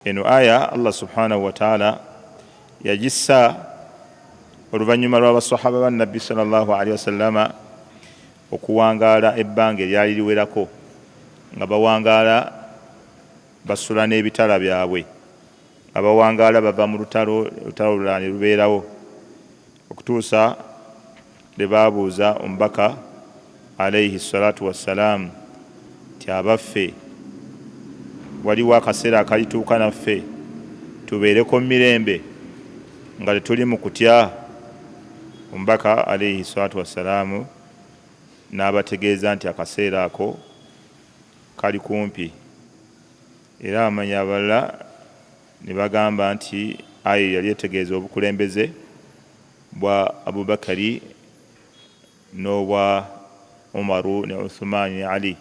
Eno aya Allah subhanahu wa ta'ala yagissa oluvannyuma lw'abasahaba ba Nabbi sallallahu alaihi wasallama okuwangaala ebbanga eryali liwerako nga bawangaala basula n'ebitala byabwe nga bawangaala bava mu lutalo lulala ne lubeerawo okutuusa lwe baabuuza omubaka alaihi salatu wassalamu nti abaffe waliwo akaseera akalituuka naffe tubeereko mirembe nga tetuli mu kutya. Omubaka alaihi salatu wassalaamu n'abategeeza nti akaseera ako kali kumpi, era amanya abalala ne bagamba nti ayo yali etegeeza obukulembeze bwa Abubakari n'obwa Umaru ne Uthmani ne Ali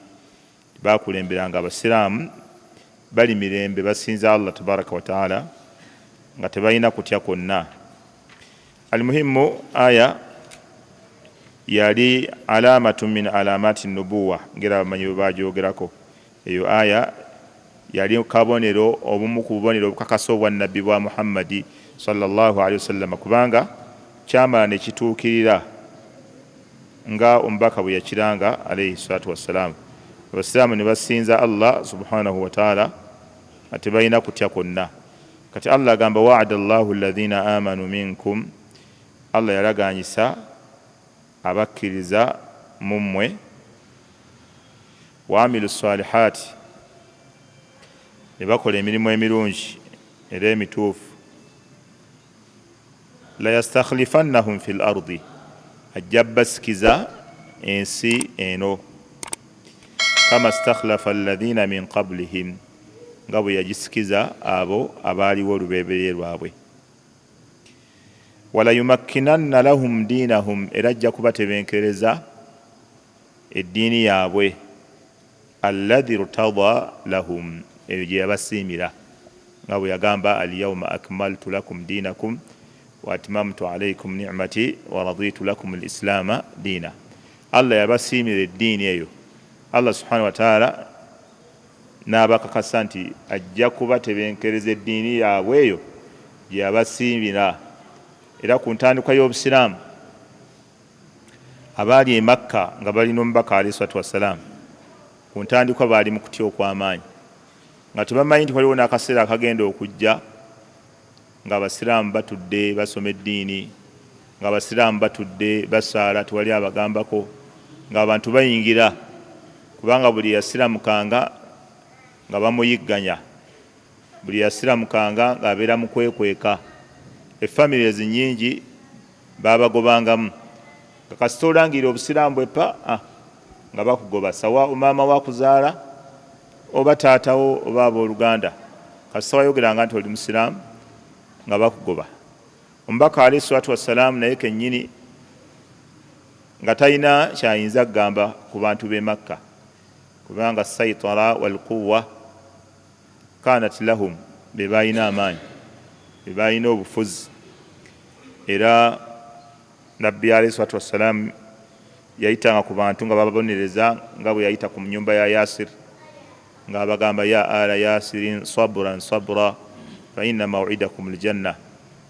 bakulemberanga abasiraamu bali mirembe basinza Allah tabaraka wa taala nga tebalina kutya kwonna. Almuhimu aya yali alamatu min alamati nubuwa ngera bamanyi bwe bagyogerako. Eyo aya yali kabonero obumu ku bubonero obukakasa obwa nabbi bwa Muhammadi sallallahu alaihi wasallam, kubanga kyamala ne kituukirira nga omubaka bwe yakiranga alaihi salatu wassalamu. Abasiraamu ne basinza Allah subhanahu wa ta'ala ate balina kutya kwonna. Kati Allah agamba wa'ada Allahu alladhina amanu minkum, Allah yalaganyisa abakkiriza mummwe, wa amilu salihati, ne bakola emirimu emirungi era emituufu, la yastakhlifannahum fil ardi, ajja basikiza ensi eno, kama stakhlafa alladhina min qablihim, nga bwe yagisikiza abo abaaliwo olubeeberye lwabwe. Wala yumakkinanna lahum diinahum, era ajja kubatebenkereza eddiini yaabwe, alladhi irtada lahum, eyo gye yabasiimira, nga bwe yagamba alyawma akmaltu lakum diinakum wa atmamtu alaykum ni'mati wa raditu lakum alislaama diina. Allah yabasiimira eddiini eyo. Allah subhanahu wa ta'ala n'abakakasa nti ajja kubatebenkereza eddiini yaabwe eyo gye yabasiimira. Era ku ntandikwa y'obusiraamu abaali e Makka nga balina omubaka alayhi salatu wassalaamu, ku ntandikwa baali mu kutya okw'amaanyi, nga tebamanyi nti waliwo n'akaseera akagenda okujja nga abasiraamu batudde basoma eddiini, nga abasiraamu batudde basaala tewali abagambako, nga abantu bayingira, kubanga buli yasiramukanga nga bamuyigganya, buli yasiramukanga ng'abeera mu kwekweka. Efamilies nyingi babagobangamu, nga kasita olangirira obusiraamu bwepa nga bakugoba, sawa maama wakuzaala oba taatawo oba abooluganda, kasita wayogeranga nti oli musiraamu nga bakugoba. Omubaka alayhi salatu wassalaamu naye kennyini nga talina kyayinza kugamba ku bantu b'e Makka, kubanga saitara wal quwwa kanat lahum, be balina amaanyi, be balina obufuzi. Era nabbi alayhi salatu wassalaamu yayitanga ku bantu nga bababonereza, nga bwe yayita ku nyumba ya Yasir nga abagamba ya ala Yasirin sabran sabra fa inna maw'idakum aljanna,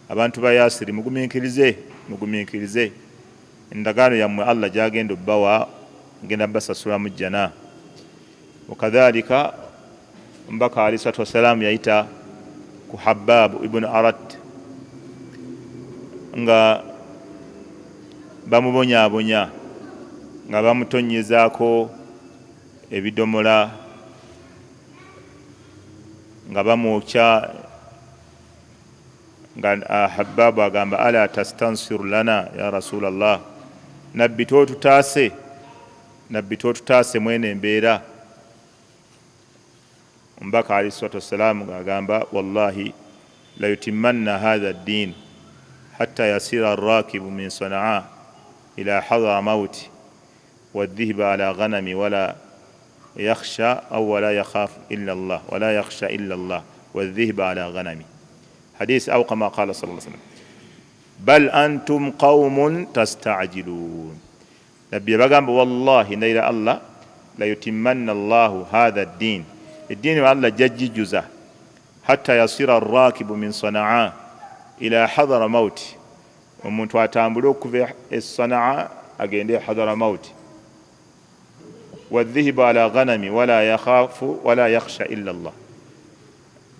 abantu ba Yasiri mugumiikirize, mugumiikirize, endagaano yammwe Allah gyagenda obbawa ngenda basasula mu jjana. Wakadhalika omubaka alayhi salatu wassalaamu yayita ku Habab ibn Arat nga bamubonyaabonya, nga bamutonyezaako ebidomola, nga bamwokya, nga Habab agamba ala tastansir lana ya Rasulallah, nabbi tootutaase, nabbi tootutaase mwene embeera. Omubaka alayhi salatu wassalaamu ng'agamba wallahi la yutimmanna hadha ad-din hatta yasira ar-rakibu min Sana'a ila Hadramawt wadh-dhihba ala ghanami wala yakhsha aw wala yakhaf illa Allah wala yakhsha illa Allah wadh-dhihba ala ghanami. Hadith aw kama qala sallallahu alayhi wasallam, bal antum qaumun tasta'jilun. Nabbi bagamba wallahi naira Allah la yutimmanna Allahu hadha ad-din, eddiini Allah jajjijuza hatta yasira arrakibu min Sanaa ila hadara mauti, omuntu atambule okuva e Sanaa agende hadara mauti. Wadhihibu ala ghanami wala yakhafu wala yakhsha illa Allah,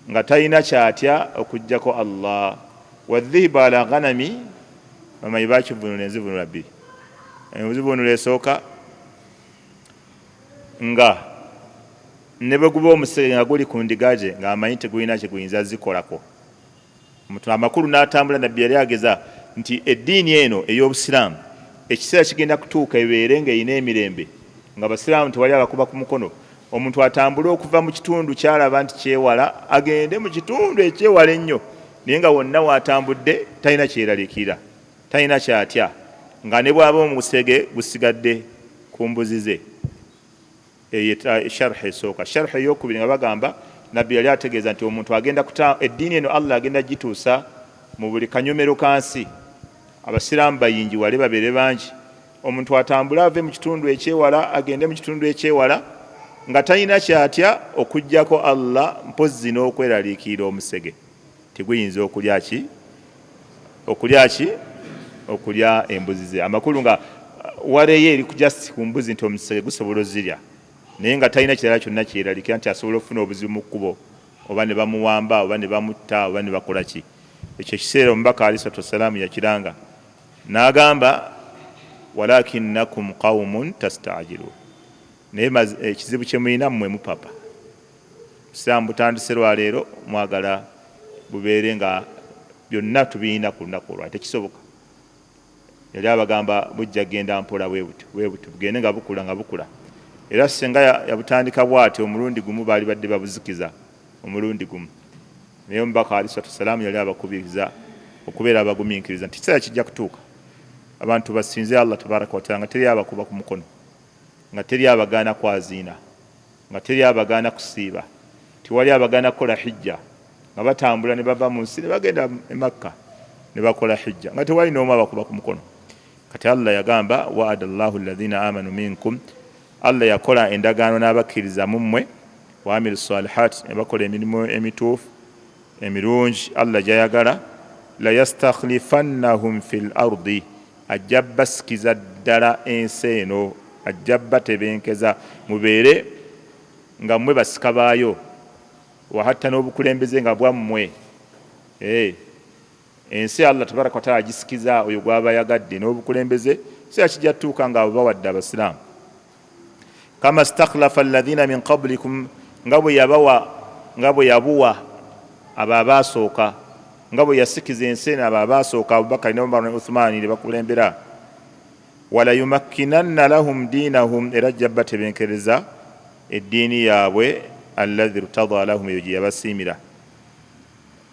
nga talina kyatya okujjako Allah. Wadhihibu ala ghanami bamanyi bakivunula enzivunula bbiri. Enzivunula esooka nga ne bwe guba omusege nga guli ku ndiga gye ng'amanyi tegulina kye guyinza zikolako. Amakulu n'atambula, nabbi yali ageza nti eddiini eno ey'Obusiraamu ekiseera kigenda kutuuka ebeere ng'erina emirembe, nga Abasiraamu tewali abakuba ku mukono. Omuntu atambule okuva mu kitundu kyalaba nti kyewala agende mu kitundu ekyewala ennyo, naye nga wonna waatambudde talina kyeraliikirira, talina kyatya, nga ne bw'aba omusege gusigadde ku mbuzi ze. Sharh esooka. Sharh ey'okubiri nga bagamba nabbi yali ategeeza nti omuntu agenda eddiini eno Allah agenda gituusa mu buli kanyomero kansi. Abasiraamu bayingiwale babeere bangi. Omuntu atambula ave mu kitundu ekyewala agende mu kitundu ekyewala nga talina kyatya okujjako Allah, mpozzi n'okweraliikirira omusege. Teguyinza okulya ki? Okulya embuzi ze. Amakulu nga waleyo eri kujasti ku mbuzi nti omusege gusobola ozirya, naye nga talina kirala kyonna kyeraliikira nti asobola okufuna obuzibu mu kkubo, oba ne bamuwamba oba ne bamutta oba ne bakola ki. Ekyo ekiseera omubaka alayhi salaatu wasalaamu yakiranga n'agamba walakinnakum qaumun tasta'jiluun, naye ekizibu kye mulina mmwe mupapa. Obusiraamu butandise lwaleero mwagala bubeere nga byonna tubirina ku lunaku olwa, tekisoboka. Yali abagamba bujja genda mpola bwe buti bugende nga bukula. Era senga yabutandika bw'ati omulundi gumu baali badde babuzikiza omulundi gumu, naye omubaka alayhi salaatu wasalaamu yali abakubiriza okubeera abagumiikiriza nti kiseera kijja kutuuka abantu basinze Allah tabaraka wa taala nga teri abakuba ku mukono, nga teri abagaana kwaziina, nga teri abagaana kusiiba, tiwali abagaana kukola hijja, nga batambula ne bava mu nsi ne bagenda e Makka ne bakola hijja, nga tewali n'omu abakuba ku mukono. Kati Allah yagamba wa'ada Allahu alladhina amanu minkum, Allah yakola endagaano n'abakkiriza mu mmwe, wa amilu salihat, ne bakola emirimu emituufu emirungi Allah gy'ayagala. La yastakhlifannahum fil ardi, ajja basikiza ddala ensi eno, ajja batebenkeza mubeere nga mmwe basika baayo, wahatta n'obukulembeze nga bwammwe. Ensi Allah tabaraka wa taala agisikiza oyo gw'aba yagadde, n'obukulembeze kiseera kijja tutuuka nga abubawadde Abasiraamu. Kama stakhlafa alladhina min qablikum, nga bwe yabuwa abo abaasooka, nga bwe yasikiza ensi eno abo abaasooka, Abubakar ne Umar ne Uthman ne bakulembera. Wala yumakkinanna lahum diinahum, era ajja batebenkereza eddiini yaabwe, alladhi irtadaa lahum, eyo gye yabasiimira.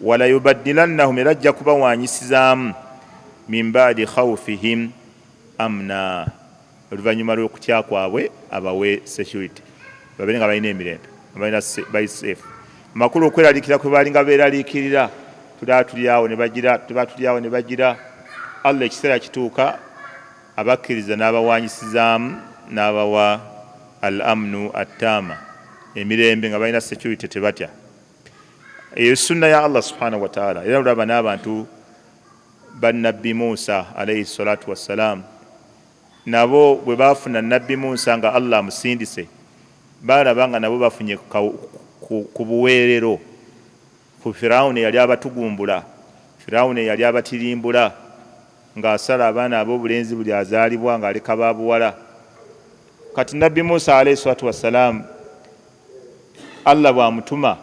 Wala yubaddilannahum, era ajja kubawaanyisizaamu min baadi khawfihim amna, oluvannyuma lw'okutya kwabwe abawe security, babeere nga balina emirembe, bali safe. Amakulu okweraliikirira kwe baali nga beeraliikirira, tulyawo ne bagira, Allah ekiseera kituuka abakkiriza n'abawaanyisizaamu n'abawa al amnu attaama, emirembe nga balina security, tebatya. Eyo sunna ya Allah subhanahu wa ta'ala. Era olaba n'abantu bannabbi Muusa alayhi salatu wassalaam, nabo bwe baafuna nabbi Muusa nga Allah amusindise, baalaba nga nabo bafunye ku buweerero. Firawuni yali abatugumbula, Firawuni yali abatirimbula, ng'asala abaana ab'obulenzi buli azaalibwa ng'aleka baabuwala. Kati nabbi Muusa alayhi salatu wassalaam, Allah bw'amutuma,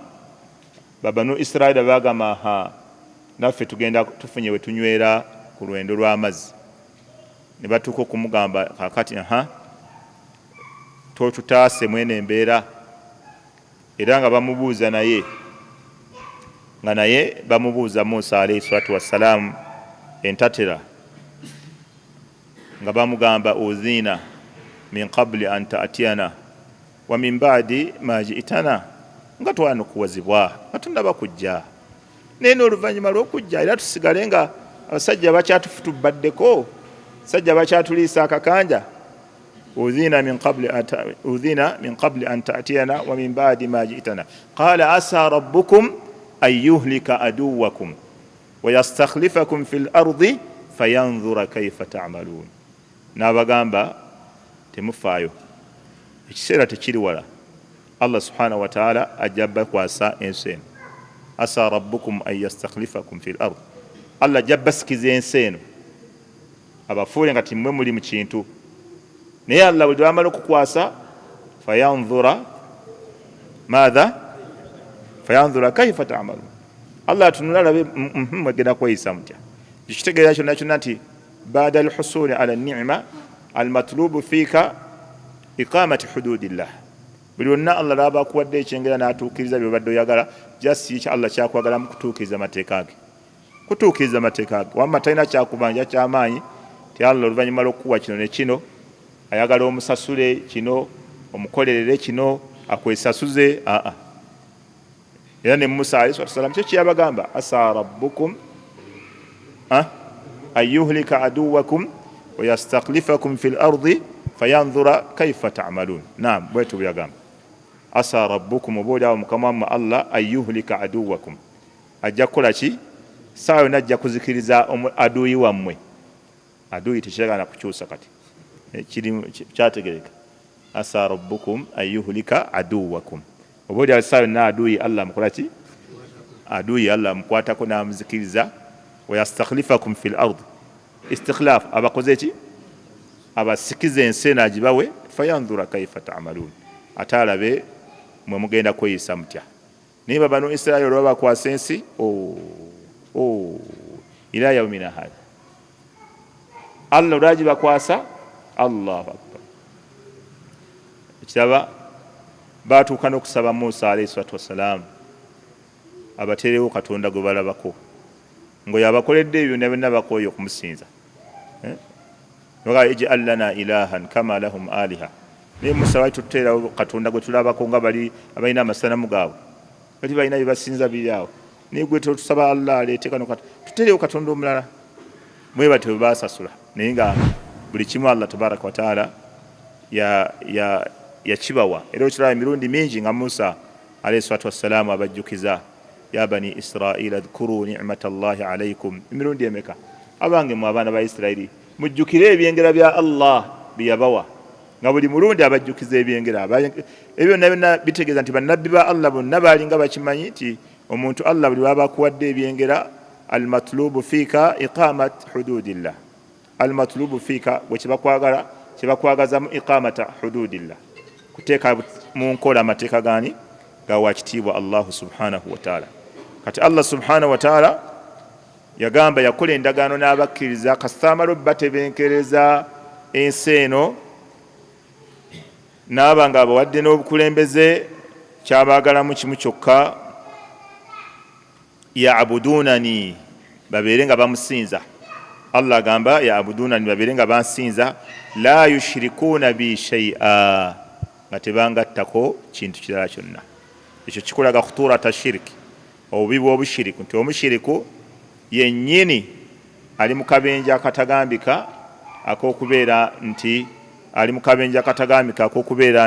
babanu Israayiri baagamba naffe tugenda tufunye we tunywera ku lwendo lw'amazzi. Ne batuuka okumugamba kakati totutaase mwene embeera, era nga bamubuuza naye bamubuuza Muusa alayhi salatu wassalaam entatera, nga bamugamba uzina min qabli an ta'tiyana wa min ba'di ma ji'tana, nga twanokuwazibwa nga tunnaba kujja, naye n'oluvannyuma lw'okujja era tusigale nga abasajja bakyatufutubaddeko, abasajja bakyatuliisa akakanja. uzina min qabli an ta'tiyana wa min ba'di ma ji'tana qala asa rabbukum an yuhlika aduwakum wa yastakhlifakum fil ardi fayanzura kayfa ta'malun. N'abagamba temufaayo, ekiseera tekiri wala, Allah subhanahu wa ta'ala ajja bakwasa ensi eno. Asa rabbukum an yastakhlifakum fil ardi, Allah ajja basikiza ensi eno abafuule nga timmwe muli mu kintu, naye Allah bwe bamala okukwasa fayanzura maadha fayanzura kaifa ta'malun, Allah atunula alabe mwegenda kweyisa mutya. Ekitegeera kyonna kyonna nti baada alhusuli ala ni'ma almatlubu fiika iqamati hududillah, buli wonna Allah laba akuwadde ekyengera n'atuukiriza byobadde oyagala, jasi Allah kyakwagala mu kutuukiriza mateeka ge, kutuukiriza mateeka ge. Wamma talina kyakubanja kyamaanyi ti Allah oluvannyuma lw'okukuwa kino ne kino ayagala omusasule kino, omukolerere kino, akwesasuze. Era ne Musa alayhi salaam kyo kyeyabagamba, asa rabbukum an yuhlika aduwakum wa yastakhlifakum fil ardi fayanzura kaifa ta'malun. Naam, bwetu byagamba asa rabbukum, oboolyawo mukama wammwe Allah an yuhlika aduwakum, ajja kukola ki? Saawa yonna ajja kuzikiriza aduyi wammwe. Aduyi tekyagala kukyusa kati, kyategereka. Asa rabbukum an yuhlika aduwakum, oboolyawo saawa yonna aduyi Allah mukola ki? Aduyi Allah mukwatako n'amuzikiriza. Wa yastakhlifakum fil ardi, istikhlaf abakoze ki? Abasikiza ensi eno agibawe. Fayanzura kaifa ta'malun, ate alabe mwe mugenda kweyisa mutya. Naye bano Isirayiri olwo bakwasa ensi ila yaumina hadha, Allah olwagibakwasa, Allahu akbar. Ekiraba batuuka n'okusaba Musa alayhi salatu wassalaam abaterewo Katonda gwe balabako, ng'oyo abakoledde ebyo byonna bakooye okumusinza. Ij'al lana ilahan kama lahum aliha. Naye Musa lwaki tuteerawo Katonda gwe tulabako nga bali abalina amasanamu gaabwe, bali balina bye basinza biri awo, naye gwe tusaba Allah aleete kano tuteerewo Katonda omulala. Bwe batyo bwe baasasula, naye nga buli kimu Allah tabaraka wa taala yakibawa. Era okiraba emirundi mingi nga Musa alayhi salatu wassalaamu abajjukiza, ya bani Israila dhkuru ni'mata Allahi alaykum. Emirundi emeka? Abange mu abaana ba Isirayiri mujjukire ebyengera bya Allah bye yabawa, nga buli mulundi abajjukiza ebyengera ebyo. Byonna bitegeeza nti bannabbi ba Allah bonna baalinga bakimanyi nti omuntu Allah buli waba akuwadde ebyengera, almatlubu fiika iqamat hududillah. Almatlubu fiika bwe kyebakwagala, kyebakwagaza mu iqamata hududillah, kuteeka mu nkola amateeka gani? Ga wakitiibwa Allah subhanahu wa ta'ala. Kati Allah subhanahu wa ta'ala yagamba yakola endagaano n'abakkiriza kasita amala batebenkereza ensi eno, n'aba nga abawadde n'obukulembeze, kyabaagalamu kimu kyokka, ya'budunani, babeere nga bamusinza. Allah agamba ya'budunani, babeere nga bansinza, la yushrikuuna bi shay'a, nga tebangattako kintu kirala kyonna. Ekyo kikulaga khuturata shiriki, obubi bw'obushiriku, nti omushiriku yennyini ali mu kabenje akatagambika ak'okubeera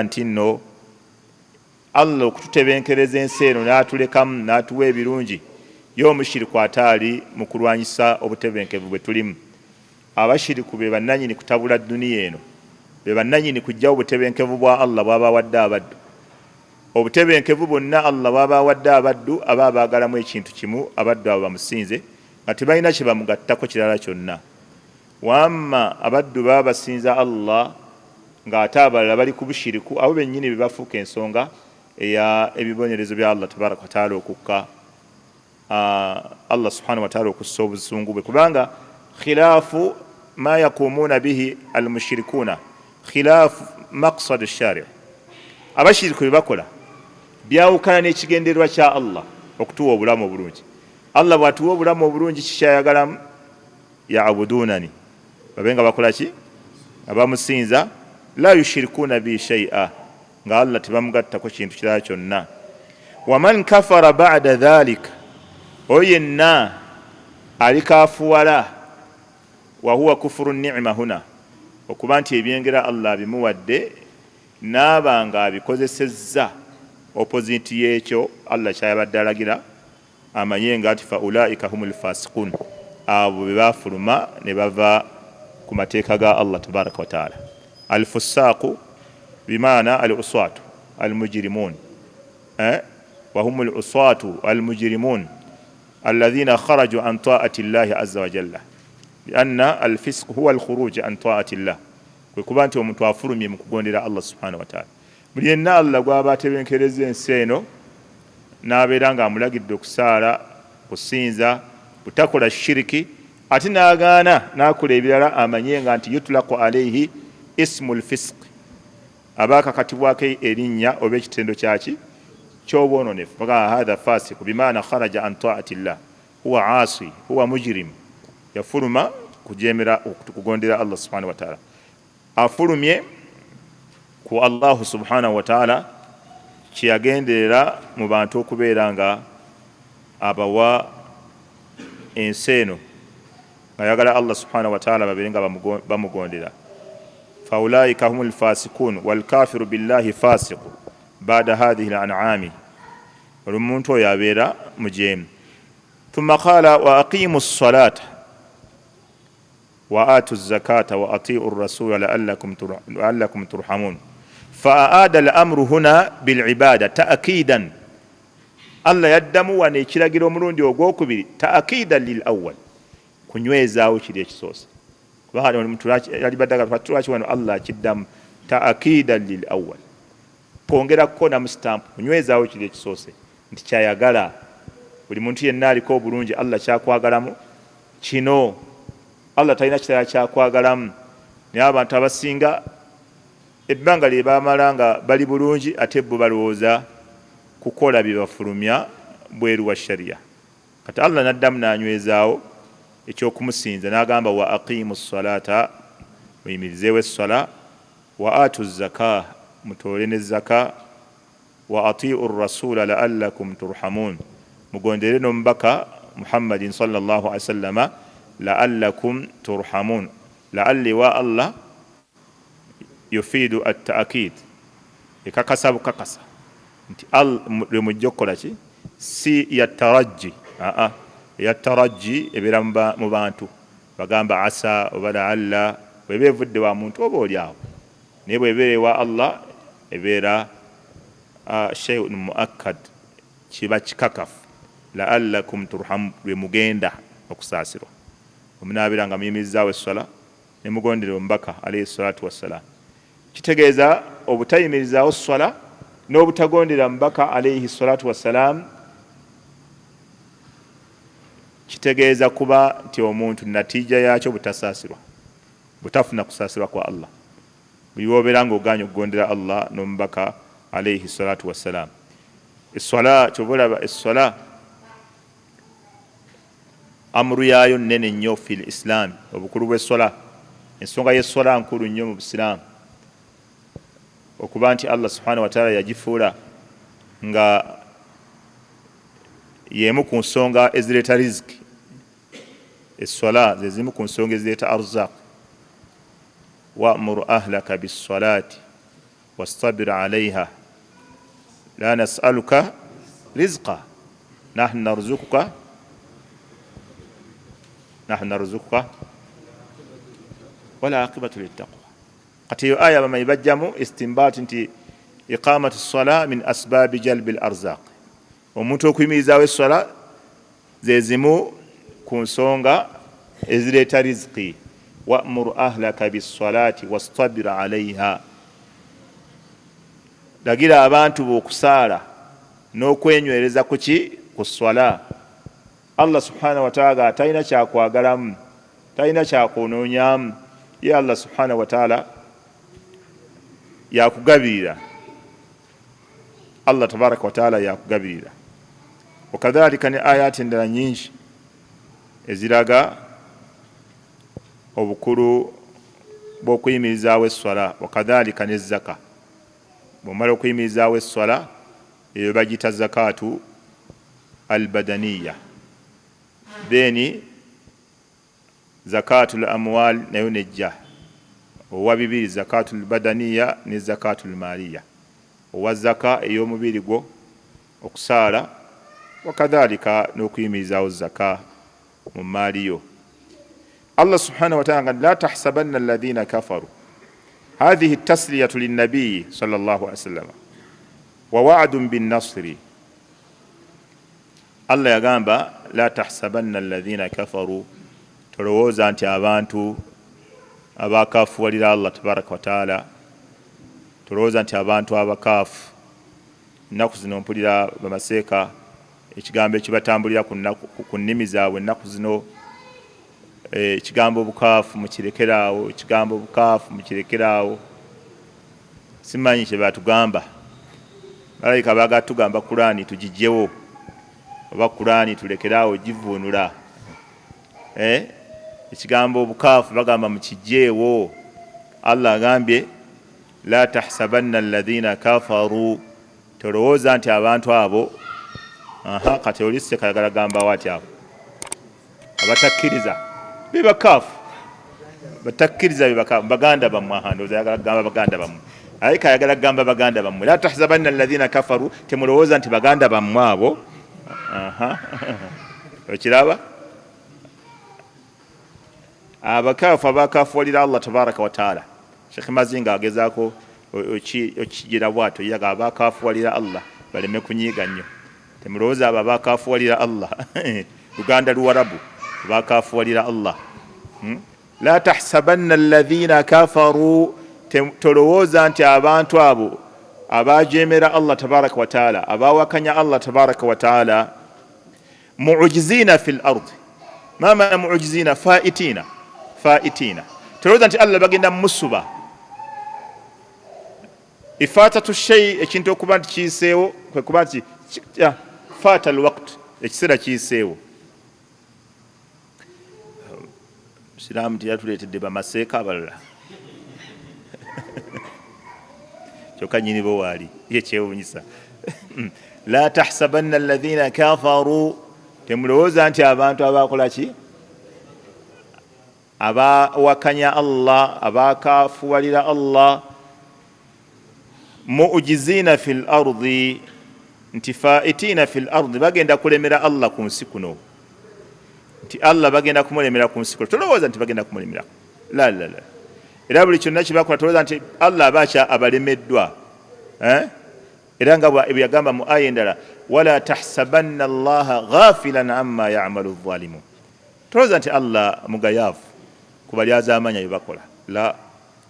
nti nno Allah okututebenkereza ensi eno n'atulekamu n'atuwa ebirungi, ye omushiriku ataali mu kulwanyisa obutebenkevu bwe tulimu. Abashiriku be bannanyini kutabula duniya eno, be bannanyini kujjawo obutebenkevu bwa Allah bw'abawadde abaddu. Obutebenkevu bwonna Allah bw'abawadde abaddu aba abaagalamu ekintu kimu, abaddu abo bamusinze nga tebalina kye bamugattako kirala kyonna. Wamma abaddu baba basinza Allah ng'ate abalala bali ku bushiriku, abo bennyini be bafuuka ensonga eya ebibonerezo bya Allah tabaraka wa taala okukka Allah subhanahu wa taala okussa obusungu bwe, kubanga khilaafu ma yakumuuna bihi almushrikuuna khilaafu maqsad ash-shari'. Abashiriku bye bakola byawukana n'ekigendererwa kya Allah okutuwa obulamu obulungi. Allah bw'atuwa obulamu obulungi kikyayagalamu, ya'budunani, babe nga bakola ki? Abamusinza, la yushirikuuna bi shay'a, nga Allah tebamugattako kintu kirala kyonna. Waman kafara ba'da dhalika, oyo yenna alikafuwala, wa huwa kufuru ni'ma huna, okuba nti ebyengera Allah bimuwadde n'aba nga abikozesezza opposite y'ekyo Allah kyayabadde alagira, amanye nga ati fa ulaika humul fasiqun, abo be bafuluma ne bava ku mateeka ga Allah tabaraka wa taala. Alfusaqu bimaana al uswatu al mujrimun, wa humul uswatu al mujrimun alladhina kharaju an ta'ati llahi azza wa jalla, lianna alfisq huwa alkhuruj an ta'ati llah, kwe kuba nti omuntu afulumye mu kugondera Allah subhanahu wa taala. Buli yenna Allah gw'aba atebenkereza ensi eno n'abeera ng'amulagidde okusaala, kusinza, butakola shiriki, ate n'agaana n'akola ebirala, amanye nga nti yutlaqu alayhi ismul fisq, aba akakatibwako erinnya oba ekitendo kyaki ky'obwononefu. Baga hadha fasiq bimaana kharaja an ta'ati llah, huwa asi, huwa mujrim, yafuluma kujemera okugondera Allah subhanahu wa taala. Afulumye ku Allah subhanahu wa taala kyeyagenderera mu bantu okubeera nga abawa ensi eno, nga yagala Allah subhanahu wa taala babeere nga bamugondera. faulaika humul fasikun walkafiru billahi fasiqu baada hadhihi al-an'ami, omuntu oyo abeera mujeemu. Thumma qala wa aqimu ssalata wa atu zakata wa atiu rasula la'allakum turhamun. Fa'aada al-amru huna bil'ibada ta'kidan, Allah yaddamu wano ekiragiro omulundi ogwokubiri ta'kidan lil awwal, kunywezaawo kiri ekisoose. Kubanga omuntu yalibaddaga lwaki wano Allah akiddamu ta'kidan lil awwal, kwongera kukona mu stamp, kunywezaawo kiri ekisoose nti kyayagala. Buli muntu yenna aliko obulungi Allah kyakwagalamu kino, Allah talina kirala kyakwagalamu. Naye abantu abasinga ebbanga lye bamala nga bali bulungi, ate bo balowooza kukola bye bafulumya bweru wa sharia. Kati Allah n'addamu n'anywezaawo ekyokumusinza n'agamba wa aqimu ssalata, muyimirizeewo essala, wa atu zaka, mutoole ne zaka, wa atiu rasula la'allakum turhamun, mugondere n'omubaka Muhammadin sallallahu alaihi wasallama, la'allakum turhamun. La'alli wa Allah yufiidu at-ta'kid, ekakasa bukakasa nti lwe mujja okukola ki, si yatarajji, yatarajji ebeera mu bantu bagamba asa oba la'alla, bweba evudde wa muntu oba oli awo, naye bwebeera ewa Allah ebeera shay'un muakkad, kiba kikakafu. La'allakum turhamun, lwe mugenda okusaasirwa. Omunaabeera nga muyimirizaawo essala ne mugondera omubaka alayhi salatu wassalam. Kitegeeza obutayimirizaawo ssala n'obutagondera mubaka alayhi salatu wassalam, kitegeeza kuba nti omuntu natija yaakyo butasaasirwa, butafuna kusaasirwa kwa Allah. Buli wobeera ng'ogaanye okugondera Allah n'omubaka alayhi salatu wassalam. Essala kyobalaba, essala amuru yaayo nnene nnyo fil islam, obukulu bw'essala. Ensonga y'essala nkulu nnyo mu busiraamu, okuba nti Allah subhanahu wa taala yagifuula nga yemu ku nsonga ezireeta riziki. Essala ze zimu ku nsonga ezireeta arzaq. wa'mur ahlaka bis-salati wastabir 'alayha la nas'aluka rizqa nahnu narzuquka wala aqibatu littaqwa. Kati eyo aya bamanyi bajjamu istimbaati nti iqamatu ssala min asbaabi jalbi al-arzaq, omuntu okuyimirizaawo essala ze zimu ku nsonga ezireeta riziki. Wa'mur ahlaka bis-salati wastabir 'alayha, lagira abantu b'okusaala n'okwenywereza ku ssala. Allah subhanahu wa taala talina kyakwagalamu, talina kyakwonoonyamu. Ye Allah subhanahu wa taala yakugabirira, Allah tabaraka wa taala yakugabirira. Wakadhalika ne ayati endala nyingi eziraga obukulu bw'okuyimirizaawo essala. Wakadhalika ne zaka, bw'omala okuyimirizaawo essala eyo bagiyita zakatu albadaniya. Then zakatul amwal nayo nejja, owa bibiri zakatul badaniya ne zakatul maliya. Owa zaka ey'omubiri gwo okusaala, wakadhalika n'okuyimirizawo zaka mu maali yo. Allah subhanahu wa ta'ala la tahsabanna alladhina kafaru hadhihi tasliyatu linnabiyi sallallahu alaihi wasallam wa wa'dun bin nasri. Allah yagamba la tahsabanna alladhina kafaru, tolowooza nti abantu abakafuwalira Allah tabaraka wa ta'ala, tolowooza nti abantu abakaafu. Ennaku zino mpulira bamaseeka ekigambo ekibatambulira ku nnimi zaabwe ennaku zino, ekigambo obukaafu mukirekeraawo, ekigambo obukaafu mukirekeraawo. Simanyi kye batugamba, balayika bagatugamba Kurani tugijjewo, oba Kurani tulekeraawo givuunula. Ekigambo obukaafu bagamba mukijjeewo. Allah agambye la tahsabanna alladhina kafaru, tolowooza nti abantu abo. Kati olise kayagala gamba wati abo abatakkiriza bebakaafu, batakkiriza bebakaafu baganda bammwe. Ndowooza yagala gamba baganda bammwe, aye kayagala gamba baganda bammwe. La tahsabanna alladhina kafaru, temulowooza nti baganda bammwe abo. Okiraba abakaafu abakafuwalira Allah tabaraka wa taala. Sheikh Mazinga agezaako okigira bwato, yaga abakafuwalira Allah baleme kunyiiga nnyo. Temulowooza abo abakafuwalira Allah Luganda Luwarabu abakafuwalira Allah. La tahsabanna alladhina kafaru, tolowooza nti abantu abo abajemera Allah tabaraka wa taala, abawakanya Allah tabaraka wa taala, mu'jizina fil ardi. Ma maana mu'jizina? Faitina. Tolowooza nti Allah bagenda musuba. Ifatatu shay, ekintu okuba nti kiyiseewo, kwe kuba nti fata alwaqt, ekiseera kiyiseewo. Siraamu teyatuleetedde bamaseeka abalala kyokka nyini bo waali ye kyewuunyisa. La tahsabanna alladhina kafaru, temulowooza nti abantu abakola ki? Abawakanya Allah, abakafuwalira Allah, mu'jizina fil ardi, nti faitina fil ardi, bagenda kulemera Allah ku nsi kuno. Nti Allah bagenda kumulemera ku nsi kuno. Tolowooza nti bagenda kumulemera. La. Era buli kyonna kibakola tolowooza nti Allah abaakya abalemeddwa. Era nga bwe yagamba mu aya endala, wala tahsabanna Allaha ghafilan amma ya'malu adh-dhalimun. Tolowooza nti Allah mugayaavu ku bali azaamanya bye bakola. La,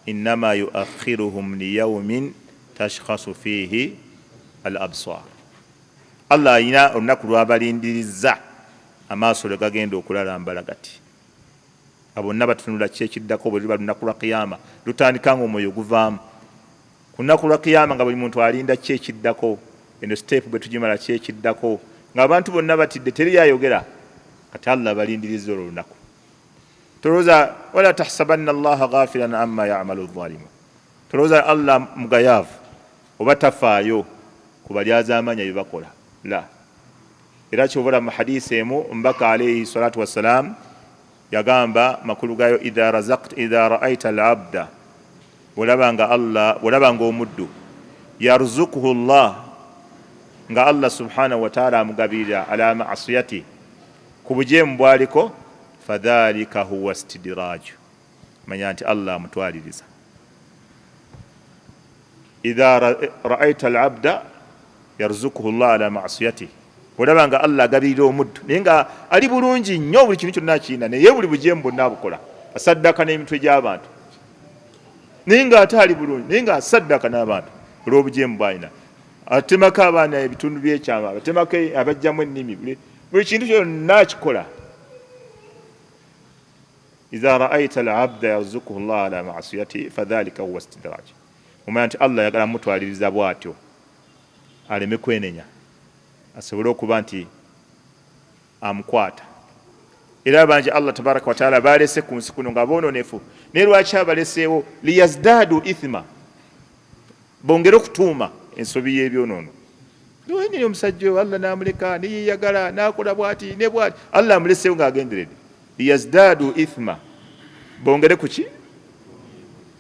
innama yuakhiruhum liyawmin tashkhasu fihi al-absar. Allah alina olunaku lw'abalindiriza amaaso lwe gagenda okulalambala gati. Abonna batunula ki ekiddako bwe luba lunaku lwa kiyama, lutandika ng'omwoyo guvaamu. Ku lunaku lwa kiyama nga buli muntu alinda ki ekiddako, eno siteepu bwe tugimala ki ekiddako, ng'abantu bonna batidde teri yayogera, kati Allah balindiriza olwo lunaku. Tolowooza wala tahsabanna Allaha ghafilan amma ya'malu adh-dhalimun. Tolowooza Allah mugayaavu oba tafaayo ku bali azaamanya bye bakola. La. Era kyobula mu hadisi emu mbaka alayhi salatu wassalam yagamba makulu gayo, idha ra'aita al-abda, walabanga omuddu yarzuquhu Allah, nga Allah subhanahu wa ta'ala amugabirira ala ma'asiyati, ku bujeemu bwaliko, fadhalika huwa istidraju, manya nti Allah amutwaliriza. Idha ra'aita al-abda yarzuquhu Allah ala ma'asiyati, olabanga Allah agabirira omuddu naye nga ali bulungi nnyo, buli kintu kyonna akirina, naye buli bujeemu bwonna abukola, asaddaka n'emitwe gy'abantu, naye nga ate ali bulungi, naye nga asaddaka n'abantu olw'obujeemu bw'alina. Atemako abaana ebitundu by'ekyama, atemako abajjamu ennimi, buli kintu kyonna akikola. Idha ra'aita al-abda yarzuquhu Allah ala ma'asiyati fadhalika huwa istidraj. Omanya nti Allah yagala mutwaliriza bw'atyo aleme kwenenya, asobole okuba nti amukwata. Era bangi Allah tabaraka wa taala balese ku nsi kuno nga boononefu, naye lwaki abaleseewo? Liyazdadu ithma, bongere okutuuma ensobi y'ebyonoono. Nini omusajja oyo Allah n'amuleka neyeyagala n'akola bw'ati ne bw'ati, Allah amuleseewo ng'agenderedde. Liyazdadu ithma, bongere ku ki?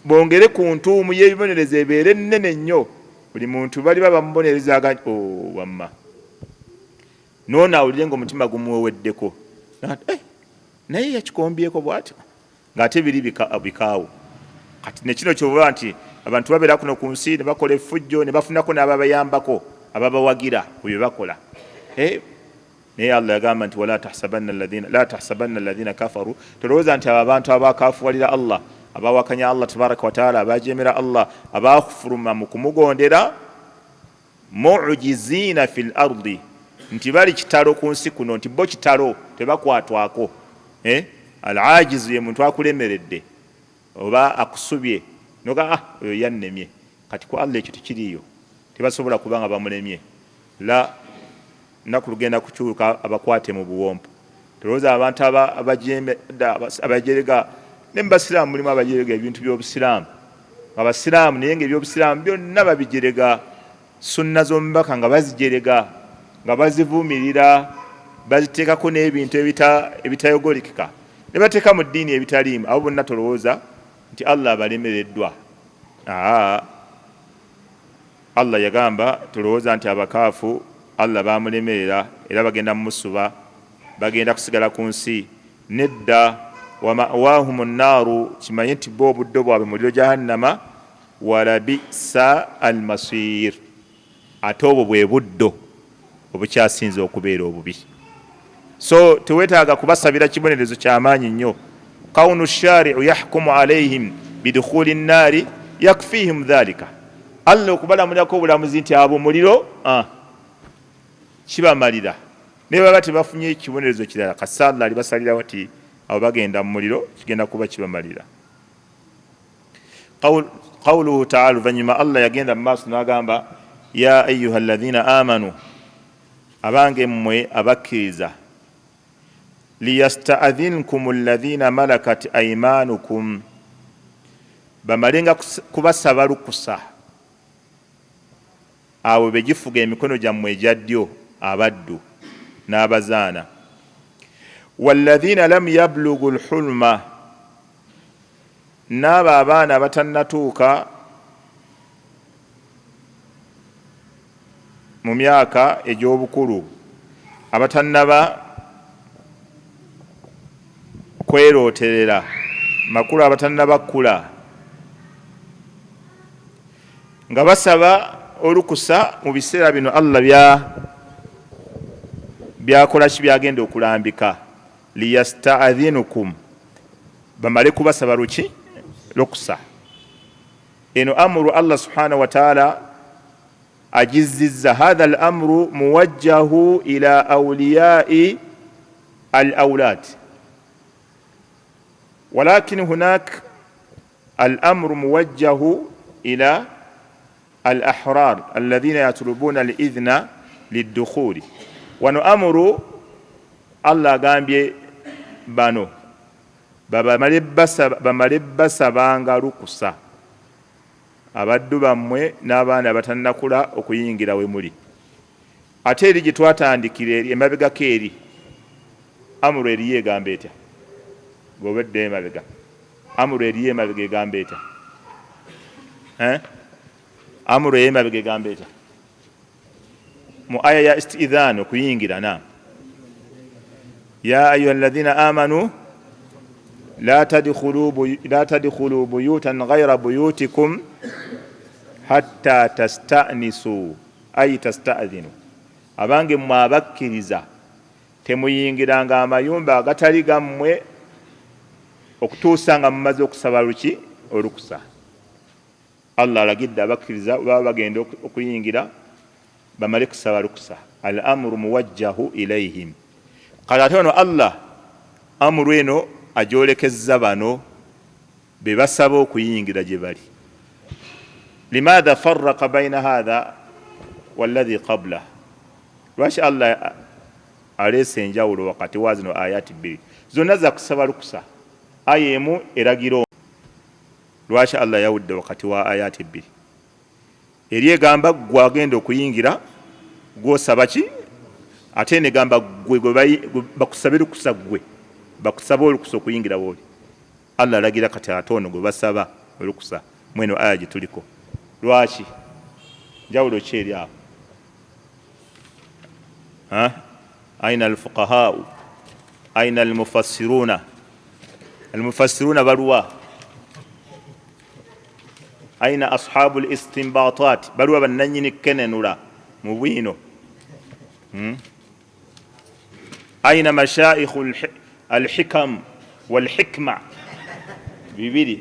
Bongere ku ntuumu y'ebibonerezo ebeere nnene nnyo. Buli muntu bali bamubonereza aga wamma n'onaawulire ng'omutima gumuweweddeko naye yakikombyeko bw'atyo ng'ate biri bikaawo. Kati ne kino kyova nti abantu babeera kuno ku nsi ne bakola effujjo ne bafunako n'ababayambako ababawagira ku bye bakola. Naye Allah yagamba nti la tahsabanna alladhina kafaru, tolowooza nti abo abantu abakafuwalira Allah, abawakanya Allah tabaraka wa taala, abajemera Allah, abakufuruma mu kumugondera, mu'jizina fil ardi, nti bali kitalo ku nsi kuno, nti bo kitalo tebakwatwako. Al-ajizu ye muntu akulemeredde oba akusubye noga oyo yannemye. Kati ku Allah ekyo tekiriyo, tebasobola kubanga bamulemye. La naku lugenda kukyuka abakwate mu buwompo. Tulowooza abantu abajerega ne mu basiraamu mulimu abajerega ebintu by'obusiraamu, abasiraamu naye ng'ebyobusiraamu byonna babijerega, sunna z'omubaka nga bazijerega, nga bazivuumirira, baziteekako n'ebintu ebitayogolikika, ne bateeka mu ddiini ebitaliimu. Abo bonna tolowooza nti Allah abalemereddwa. Allah yagamba tulowooza nti abakaafu Allah bamulemerera era bagenda mumusuba, bagenda kusigala ku nsi. Nedda, wa ma'wahumu nnaaru, kimanye nti bo obuddo bwabwe muliro jahannama, walabisa almasir, ate obwo bwe buddo obukyasinze okubeera obubi. So teweetaaga kubasabira kibonerezo ky'amaanyi nnyo. Kawunu shari'u yahkumu alayhim bidukhuli nnaari yakfihim dhalika, Allah okubalamulirako obulamuzi nti abo muliro kibamalira. Ne baba tebafunye ekibonerezo kirala, kasalla alibasalirawo nti abo bagenda mu muliro, kigenda kuba kibamalira. Qawluhu ta'ala, oluvannyuma Allah yagenda mu maaso n'agamba ya ayyuha alladhina amanu, abange mmwe abakkiriza, liyasta'dhinkum alladhina malakat aymanukum, bamalenga kubasaba lukusa abo begifuga emikono gyammwe egya ddyo, abaddu n'abazaana. Walladhina lam yablughu alhulma, n'abo abaana abatannatuuka mu myaka egy'obukulu, abatannaba kwerooterera, makulu abatannaba kkula, nga basaba olukusa mu biseera bino Allah byakola ki, byagenda okulambika. Liyasta'dhinukum, bamale kubasaba luki, lukusa. Eno amuru Allah subhanahu wa ta'ala ajizizza. Hadha al-amru muwajjahu ila awliyai al-awlad, walakin hunak al-amru muwajjahu ila al-ahrar alladhina yatlubuna al-idhna lid-dukhuli. Wano amuru Allah agambye bano bamale basabanga lukusa abaddu bammwe n'abaana abatannakula okuyingira we muli. Ate eri gye twatandikira emabegako eri, amuru eriyo egamba etya? Bw'obadde emabega, amuru eriyo emabega egamba etya? Amuru ey'emabega egamba etya? Mu aya ya istidhan, okuyingira. Naam, ya ayuha alladhina amanu la tadkhulu buyutan ghayra buyutikum hatta tasta'nisu ay tasta'dhinu, abange mmwe abakkiriza temuyingiranga amayumba agatali gammwe okutuusa nga mumaze okusaba luki, olukusa. Allah alagidde abakkiriza baba bagenda okuyingira bamale kusaba lukusa. Al amru muwajjahu ilayhim. Kati ate ono Allah amuru eno ajolekezza bano be basaba okuyingira gye bali. Limadha farraqa bayna hadha walladhi qabla, lwaki Allah aleese enjawulo wakati wa zino ayati bbiri zonna za kusaba lukusa? Aya emu eragira, lwaki Allah yawudde wakati wa ayati bbiri? Eri egamba gwe agenda okuyingira gw'osaba ki, ate negamba gwe bakusabe lukusa, gwe bakusaba olukusa okuyingira wooli. Allah alagira kati ate ono gwe basaba olukusa mweno aya gye tuliko. Lwaki? Njawulo ki eri awo? أين الفقهاء أين المفسرون المفسرون بروا أين أصحاب الاستنباطات بروا بنني كننولا مبينو أين مشايخ الحكم والحكمة بيبيدي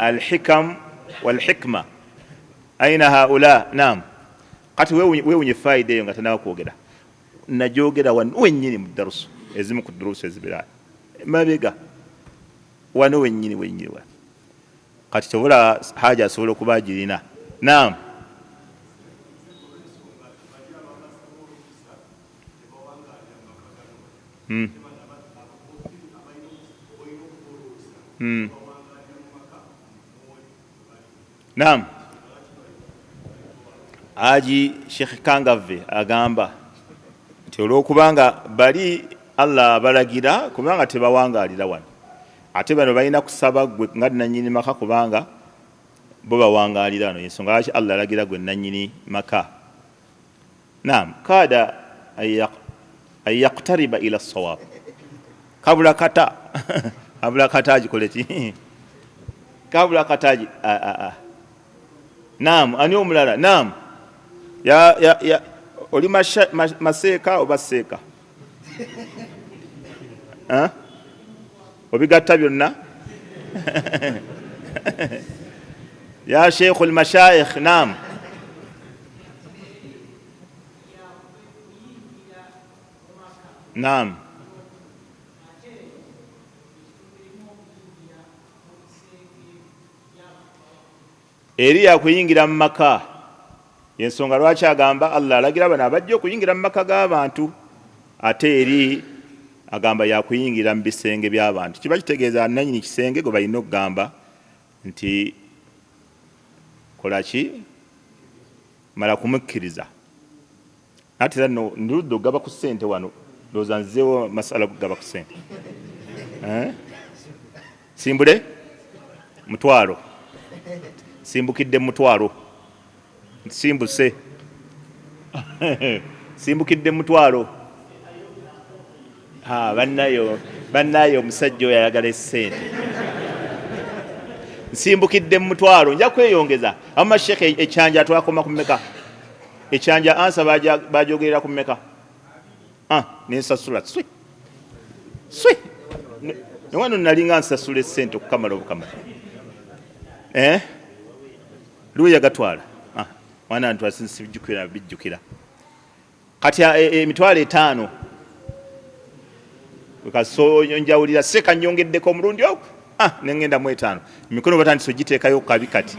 الحكم والحكمة أين هؤلاء نعم قد ويوني فايدة ينغتنا كوغدا نجوغدا ونوينيني مدرس ezimu ku duruusu ezibira mabega wano wennyini wennyini wa kati tobola haja asobola okuba agirina naam naam Haji Sheikh Kangave agamba nti olwokubanga bali Allah balagira kubanga tebawangalira wano ate bano balina kusaba gwe nga nanyini maka kubanga bo bawangalira wano ensonga lwaki Allah alagira gwe nanyini maka naam kada ay yaqtariba ila as-sawab kabla kata abula kataji koleti kabla kataji naam ani omulala naam ya oli maseka obaseka obigatta byonna ya sheikh al-mashayikh naam naam eri yakuyingira mu maka yensonga lwaki agamba Allah alagira bano abajja okuyingira mu maka g'abantu ate eri agamba yakuyingira mu bisenge by'abantu kiba kitegeeza nanyini kisenge gwe balina okugamba nti kolaki mala kumukkiriza ate era ndudde ogaba ku ssente wano ndowooza nzeewo masala kugaba ku ssente simbule mutwalo simbukidde mutwalo simbuse simbukidde mutwalo bannayo omusajja oyo ayagala essente nsimbukidde mutwalo nja kweyongeza ama sheikh ekyanja twakoma ku mmeka ekyanja ansa bajogerera ku mmeka nensasula swi newano nalinga nsasula essente okukamala obukamala luya gatwala mwana ntwasijjukira bijjukira kati emitwalo 5 kasonjawulira seka nyongeddeko omulundi ogwo nengenda mu 5 emikono batandise ogiteekayo kabi kati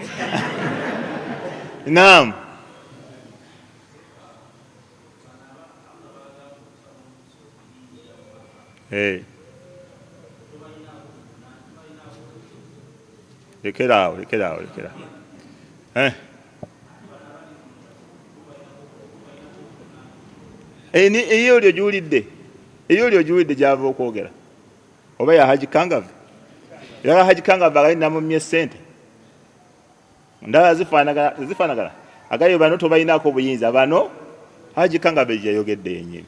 naam lekeraawo eyo olyo giwulidde gyava okwogera oba ya Haji Kangave era Haji Kangave agalinamumye ssente ndala zifaanagana agayo bano tobalinako obuyinza bano Haji Kangave gyeyayogedde yennyini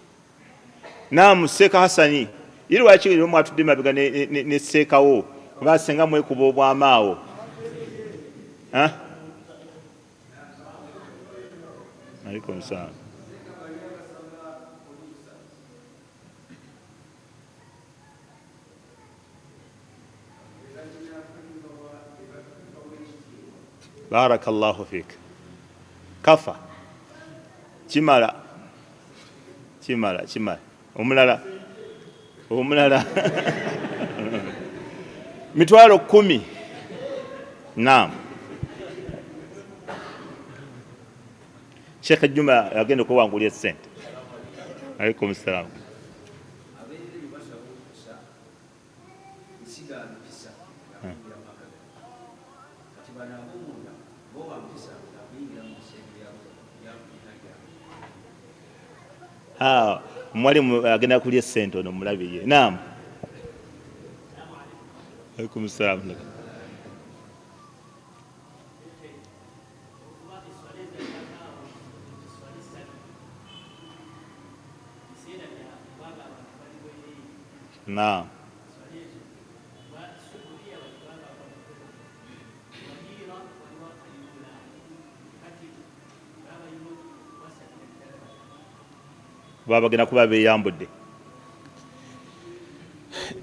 naamu Seeka Hasani iri lwaki eri mwatudde mabega ne Seekawo kuba senga mwekuba obwamaawo alaikum salaam barakallahu fik kafa kimala omulala mitwalo 10 naam Sheikh Juma agenda okuwangulya essente alaikum salaam mwalimu agenda kulya essente ono mulabirye naam alaikum salaam Naam. Babagenda kuba beeyambudde.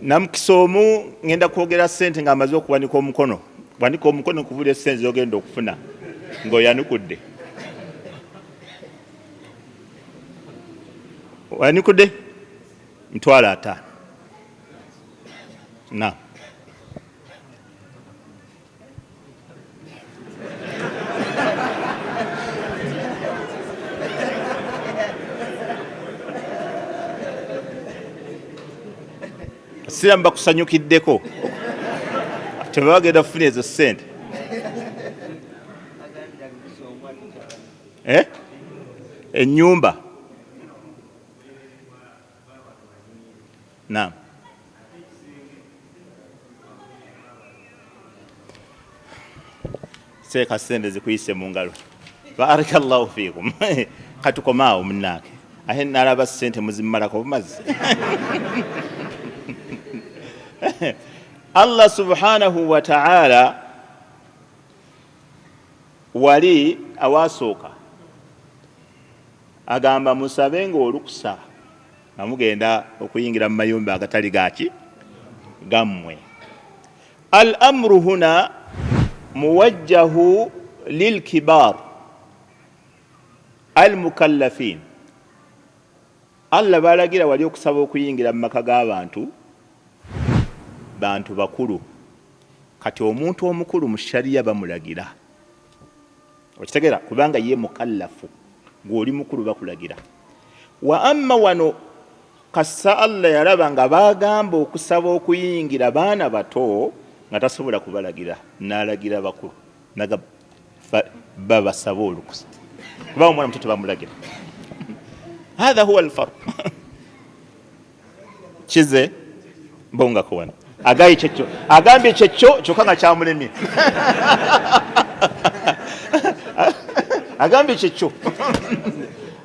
Namukisa omu ngenda kwogera ssente ng'amaze okuwanika omukono. Wanika omukono kuvuga essente z'ogenda okufuna ng'oyanukudde. Wanikudde? Mitwalo 5. Naam. Sira mbakusanyukiddeko tebagenda kufuna ezo ssente. Ennyumba. Naam. Seeka ssente zikuyise mu ngalo. Barakallahu fiikum. Katukomaawo munnange. Ahe nalaba ssente muzimmalako bumazi. Allah subhanahu wa ta'ala wali awasooka agamba musabe ng'olukusa nga mugenda okuyingira mu mayumba agatali gaki gammwe. Al amru huna muwajjahu lilkibar al mukallafin. Allah balagira wali okusaba okuyingira mu maka g'abantu bantu bakulu. Kati omuntu omukulu mu sharia bamulagira. Okitegeera kubanga ye mukallafu ng'oli mukulu bakulagira. Wa amma wano kassa Allah yalaba nga bagamba okusaba okuyingira baana bato nga tasobola kubalagira n'alagira bakulu naga babasaba olukusa kuba omwana muto tebamulagira. Hadha huwa alfarq. Kize mbongako wano agayi kyekyo agambye kyekyo kyokka nga kyamulemye. Agambye kyekyo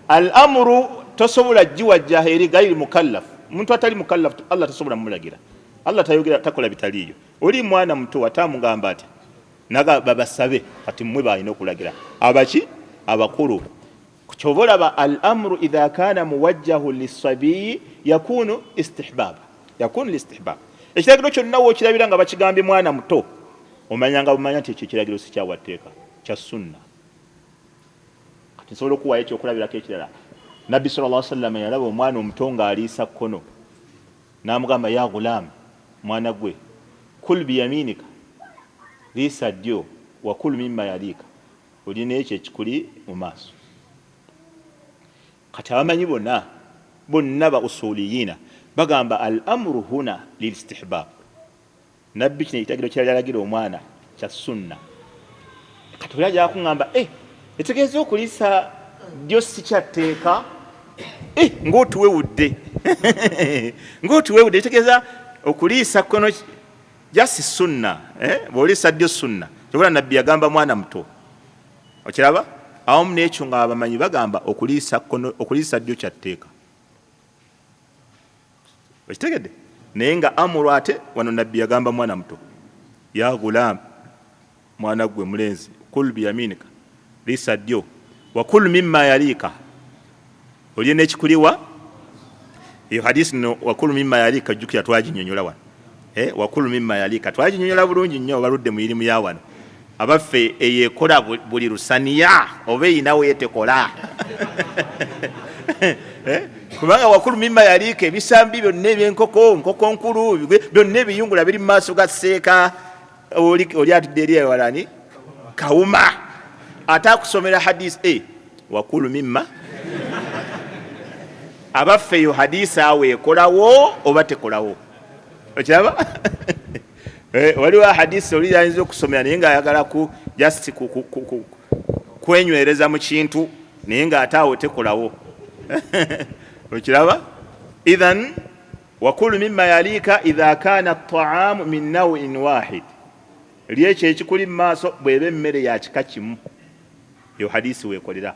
al amru tosobola jiwajja eri gairi mukallaf. Muntu atali mukallaf Allah tasobola mulagira. Allah tayogera takola bitaliyo. Oli mwana muto atamugamba ati naga babasabe kati mmwe balina okulagira abaki abakulu. Kuchobola ba al amru idha kana muwajjahu lisabi yakunu istihbab. Yakunu listihbab. Ekiragiro kyonna wokirabira nga bakigambye mwana muto omanyanga bumanya nti ekyo ekiragiro si kyawateeka kya sunna. Kati nsobola okuwayo ekyokulabirako ekirala. Nabbi sallallahu alaihi wasallam yalaba omwana omuto nga aliisa kkono n'amugamba ya gulam mwana gwe kul biyaminika liisa ddyo wa kul mimma yalika olina ekyo ekikuli mu maaso. Kati abamanyi bonna ba usuliyina bagamba al amru huna lil istihbab. Nabbi kino ekiragiro kyalagira omwana kya sunna. Kati oli ajja kungamba etegeeza okuliisa ddyo si kyatteeka ng'otuwewudde. Ng'otuwewudde etegeeza okuliisa kkono jasi sunna. Bw'oliisa ddyo sunna kyobula nabbi yagamba mwana muto. Okiraba awamu n'ekyo nga abamanyi bagamba okuliisa ddyo kyatteeka. Okitegedde naye nga amuru ate wano nabbi yagamba mwana muto ya gulam mwana gwe mulenzi kul biyaminika liisa ddyo wa kul mimma yalika olye n'ekikuliwa. Eyo hadisi no wa kul mimma yalika jjukira twaginyonyola wano. Wa kul mimma yalika twaginyonyola bulungi nnyo baludde mu irimu ya wano. Abaffe eyekola buli lusaniya oba eyinawo yetekola. Kubanga wakulu mimma yalika ebisambi byonna ebyenkoko nkoko nkulu byonna ebiyungula biri mu maaso ga seeka oli atudde eri ewalani kawuma atakusomera hadisi wakulu mimma. Abaffe eyo hadisi awo ekolawo oba tekolawo. Okiraba? Waliwo hadisi oli yayinza okusomera naye ng'ayagala just kwenywereza mu kintu naye ng'ate awo tekolawo. Okiraba? Idhan wakulu mimma yalika idha kana at-ta'am min naw'in wahid. Lyekyo ekikuli mu maaso bw'eba emmere ya kika kimu. Yo hadisi weekolera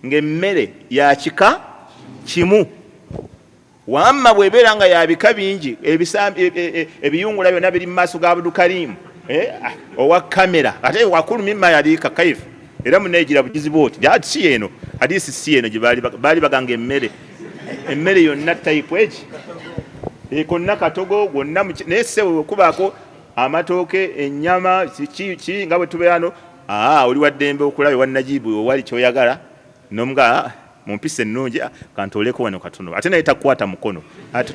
ng'emmere ya kika kimu. wamma bwebeera nga yabika bingi ebiyungula byonna biri mu maaso ga Abdulkarimu owa kamera ate wakulu mimma yalika kaifu era munegira bugizi bwoti si eno hadisi si eno baali baganga emmere yonna type eki konna katogo gwonna naye sewe wekubaako amatooke ennyama ki nga bwe tubeerano oli waddembe okulaba wannajibu owali kyoyagala nomuga mumpisa ennungi kantooleko wano katono ate naye takwata mukono ate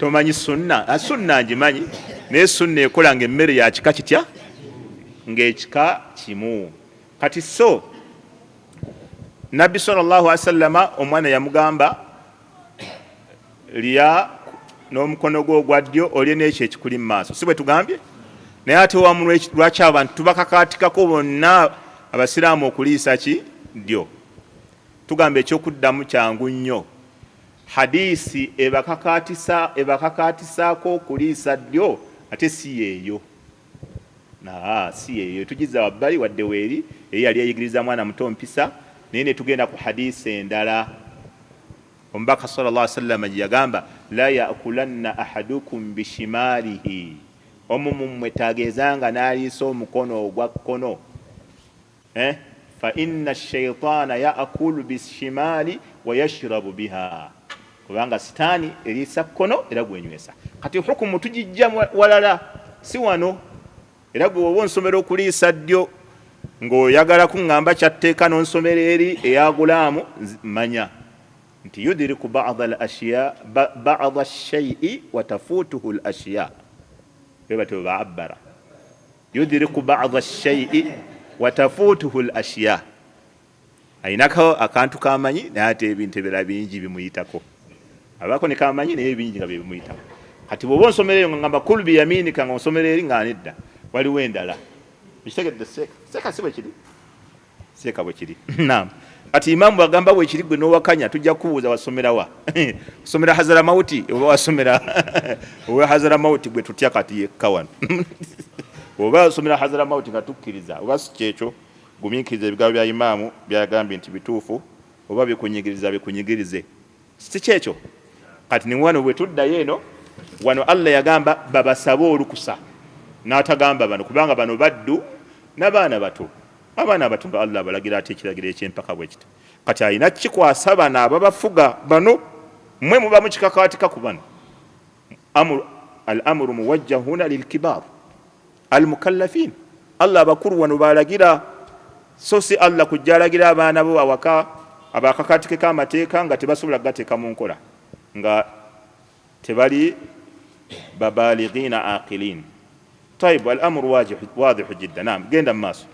tomanyi sunna ngimanyi naye sunna ekola nga emmere ya kika kitya ng'ekika kimu kati so nabbi sallallahu alaihi wasallama omwana yamugamba lya n'omukono gwo ogwa ddyo olye n'ekyo ekikuli mu maaso si bwe tugambye naye ate wamu lwaki abantu tubakakaatikako bonna abasiraamu okuliisa ki ddyo tugamba ekyokuddamu kyangu nnyo hadisi ebakakaatisaako okuliisa ddyo ate si yeeyo si yeeyo tugiza wabbali wadde weeri eyo yali eyigiriza mwana muto mpisa naye ne tugenda ku hadisi endala omubaka sallallahu alaihi wasallam gye yagamba la yakulanna ahadukum bishimalihi omu mummwe tageezanga n'aliisa omukono ogwa kkono fa inna shaitana yaakulu bishimali wa yashrabu biha kubanga sitaani eriisa kkono era gwenywesa kati hukumu tugijja walala si wano era gwe oba onsomera okuliisa ddyo ng'oyagala kuŋŋamba kyatteeka n'onsomera eri eya gulaamu manya nti yudiriku ba'd ash-shay'i wa tafutuhu al-ashya bebate ba'abbara yudiriku ba'd ash-shay'i wa tafutuhu al-ashya ayinako akantu kamanyi naye ate ebintu ebirala bingi bimuyitako abako ne kamanyi naye bingi nga bimuyitako kati bw'oba onsomera eyo ngamba kul biyaminika nga onsomera eri nga nedda waliwo endala bikitegedde seeka si bwe kiri seeka bwe kiri naam kati imamu bagamba bwe kiri gwe n'owakanya tujja kubuuza wasomerawa osomera hazara mauti oba wasomera oba hazara mauti gwe tutya kati yekka wano oba osomera hazara mauti nga tukkiriza oba si kyekyo gumiikiriza ebigambo bya imaamu byagambye nti bituufu oba bikunyigirize si kyekyo kati ni wano bwe tuddayo eno wano Allah yagamba babasabe olukusa n'atagamba bano kubanga bano baddu n'abaana bato abaana abato nga Allah balagira ate ekiragiro ekyempaka bwe kiti kati alina kikwasa bano ababafuga bano mmwe muba mukikakaatika ku bano al-amru muwajjahuna lilkibar al-mukallafin Allah abakulu wano balagira so si Allah kujja alagira abaana bo awaka abakakaatikeko amateeka nga tebasobola gateeka mu nkola nga tebali babalighina aqilin طيب الامر واضح جدا نعم genda maaso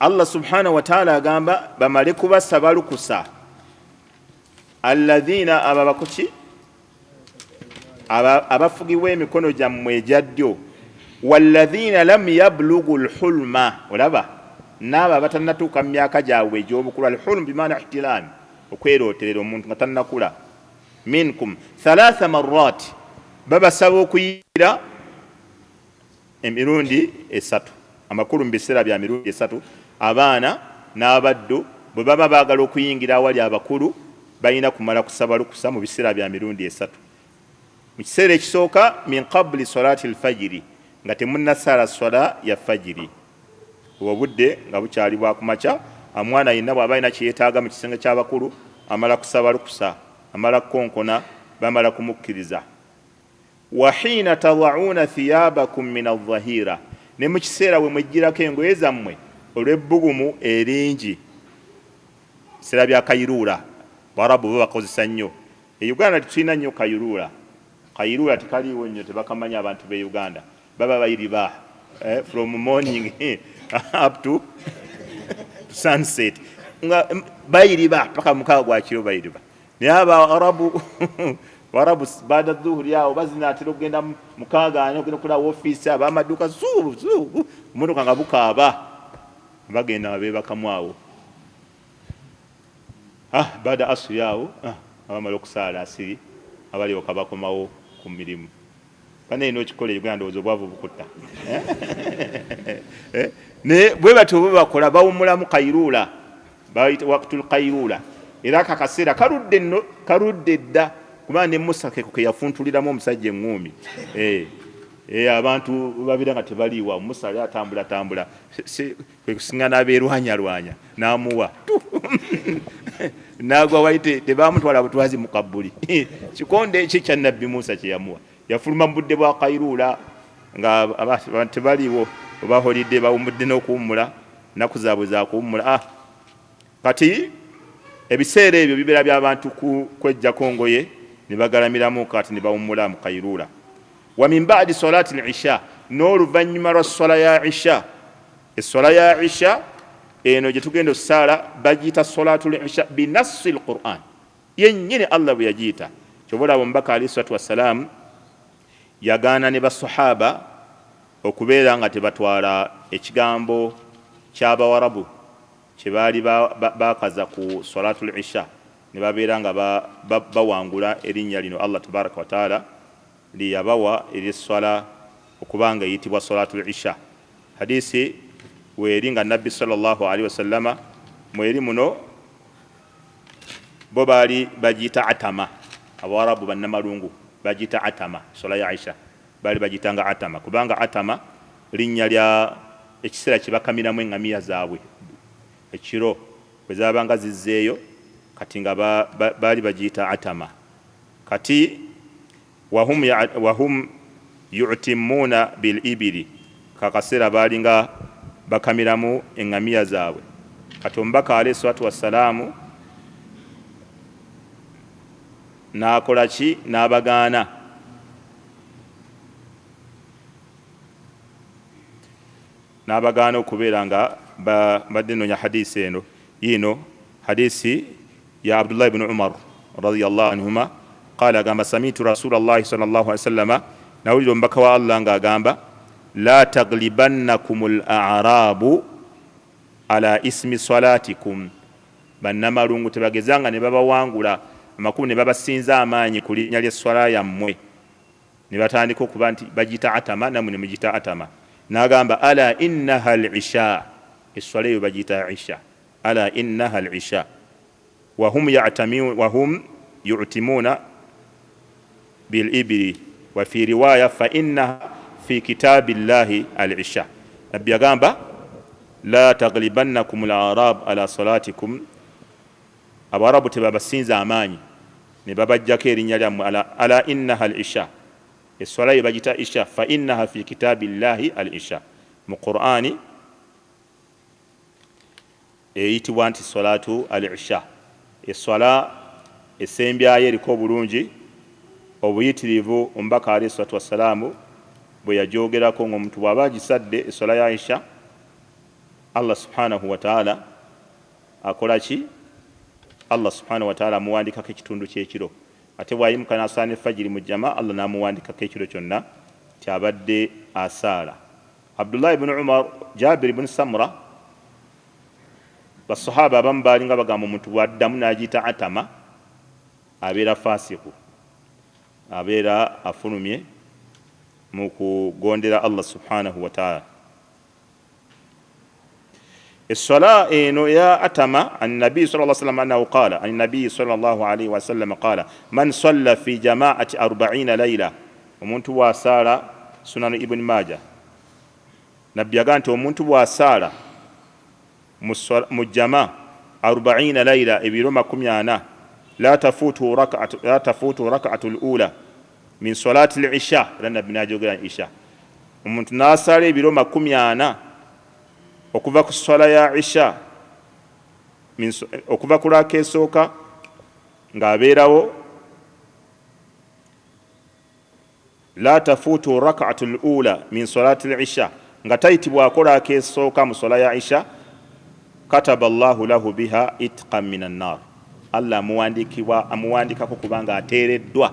Allah subhanahu wa ta'ala agamba bamale kubasaba lukusa alladhina ababakuki abafugibwa emikono gyammwe ejyaddyo walladhina lam yablughu alhulma olaba n'abo abatannatuuka mu myaka gyabwe egy'obukulu alhulm bimaana ihtilaam okwerooterera omuntu nga tannakula minkum 3 marrat babasaba okuyingira emirundi 3 amakulu mu biseera bya mirundi 3 abaana n'abaddu bwe baba baagala okuyingira awali abakulu balina kumala kusaba lukusa mu biseera bya mirundi 3 mu kiseera ekisooka min qabli salati alfajiri nga temunnasaala swala ya fajiri obudde nga bukyali bwakumakya omwana yenna bw'aba alina kyeyetaaga mu kisenge ky'abakulu amala kusaba lukusa amala kukonkona bamala kumukkiriza wa hiina tada'uuna thiyabakum min adh-dhahira ne mu kiseera we mwejjirako engoye zammwe olw'ebbugumu eringi biseera bya kayiruula barabu bo bakozesa nnyo e Uganda tulina nnyo kayiruula tekaliiwo nnyo tebakamanya abantu b'e Uganda baba bayiriba from morning up to sunset nga bayiriba paka mukaaga gwa kiro bayiriba naye abarabu warabu baada dhuhuri yao bazinaatera okugenda mukaaga ogenda kula ofiisi ab'amaduuka zuubu omuduka nga bukaaba bagenda babeebakamu awo baada asiri awo abamala okusaala asiri abalyoka bakomawo ku mirimu bane ino okikola Uganda ndowooza obwavu bukutta naye bwe batyo bwe bakola bawummulamu kayiruula bayita waqtul qayrula era kakasera kaludde dda kubanga ne Musa ke yafuntuliramu omusajja eŋŋumi abantu babira nga tebaliiwa Musa ali atambula kwekusiŋŋana abeerwanyalwanya n'amuwa nagwa waite tebamutwala butwazi mu Kabuli kikonde ekyo kya nabbi Musa kye yamuwa yafuluma mu budde bwa Kayrula nga abantu tebaliiwo oba holidde bawummudde n'okuwummula nnaku zaabwe za kuwummula kati ebiseera ebyo bibeera by'abantu kwejjako ngoye ne bagalamiramu kati ne bawummula mu Kayrula. Wa min ba'di salati al-isha n'oluvannyuma lwa swala ya isha eswala ya isha eno gye tugenda osaala bagiyita salatul isha binassi al-Qur'an yennyini Allah bwe yagiyita kyobola omubaka alayhi salatu wassalamu yagaana ne basahaba okubeera nga tebatwala ekigambo ky'Abawarabu kye baali bakaza ku salatul isha ne babeera nga bawangula erinnya lino Allah tabaraka wa taala liyabawa eryeswala okubanga eyitibwa salatul isha. Hadisi weeri nga nabbi sallallahu alaihi wasallama mweri muno bo baali bagiyita atama Abawarabu bannamalungu bagiyita atama swala ya isha baali bagiyitanga atama kubanga atama linnya lya ekiseera kye bakamiramu eŋŋamiya zaabwe ekiro bwe zaabanga zizzeeyo kati nga baali bagiyita atama kati wahum yu'timmuna bil ibili kakasera baali nga bakamiramu eŋŋamiya zaabwe kati omubaka alayhi salatu wassalamu n'akola ki n'abagaana okubeera nga badde nonya hadisi eno yino hadisi ya Abdullah ibn Umar radiyallahu anhuma qala agamba samitu rasulallahi sallallahu alaihi wasallama nawulira omubaka wa Allah nga agamba la taglibannakumul a'rabu ala ismi salatikum bannamalungu tebagezanga ne babawangula amakulu ne babasinza amaanyi ku linnya ly'esswala yammwe ne batandika okuba nti bagiyita atama namwe ne mugiyita atama n'agamba ala innaha al-isha esswala eyo bagiyita isha ala innaha al-isha wahum yu'timuna bil ibili wa fi riwaya fa innaha fi kitabillahi al-isha nabbi agamba la taglibannakum al-arab ala salatikum Abarabu tebabasinza amaanyi ne babajjako erinnya lyammwe ala innaha al-isha esswala yo bagiyita isha fa innaha fi kitabillahi al-isha mu Qur'ani eyitibwa nti salatu al-isha esswala essembyayo eriko obulungi obuyitirivu omubaka alayhi salatu wassalamu bwe yagyogerako ng'omuntu bw'aba agisadde esswala ya isha Allah subhanahu wa ta'ala akola ki Allah subhanahu wa ta'ala amuwandikako ekitundu ky'ekiro ate bwayimuka n'asaala n'effajiri mu jjama Allah n'amuwandikako ekiro kyonna kyabadde asaala. Abdullah ibn Umar, Jabir ibn Samura basahaba abamu baalinga bagamba omuntu bw'addamu n'agiyita atama abeera fasiku abeera afulumye mu kugondera Allah subhanahu wa ta'ala. الصلاة إنه يا أتما النبي صلى الله عليه وسلم أنه قال النبي صلى الله عليه وسلم قال من صلى في جماعة 40 ليلة ومنت واسارة سنن ابن ماجه نبي أنت ومنت واسارة مجمع 40 ليلة إبيرما كميانا لا تفوت ركعة الأولى من صلاة العشاء لأن ابن أجوغ العشاء ومنت ناسارة إبيرما كميانا okuva ku swala ya isha okuva ku laka esooka ng'abeerawo la tafuutu rak'atu al-ula min salati al-isha nga tayitibwako laka esooka mu swala ya isha kataba Allahu lahu biha itqan min an-nar Allah amuwandikako kubanga ateereddwa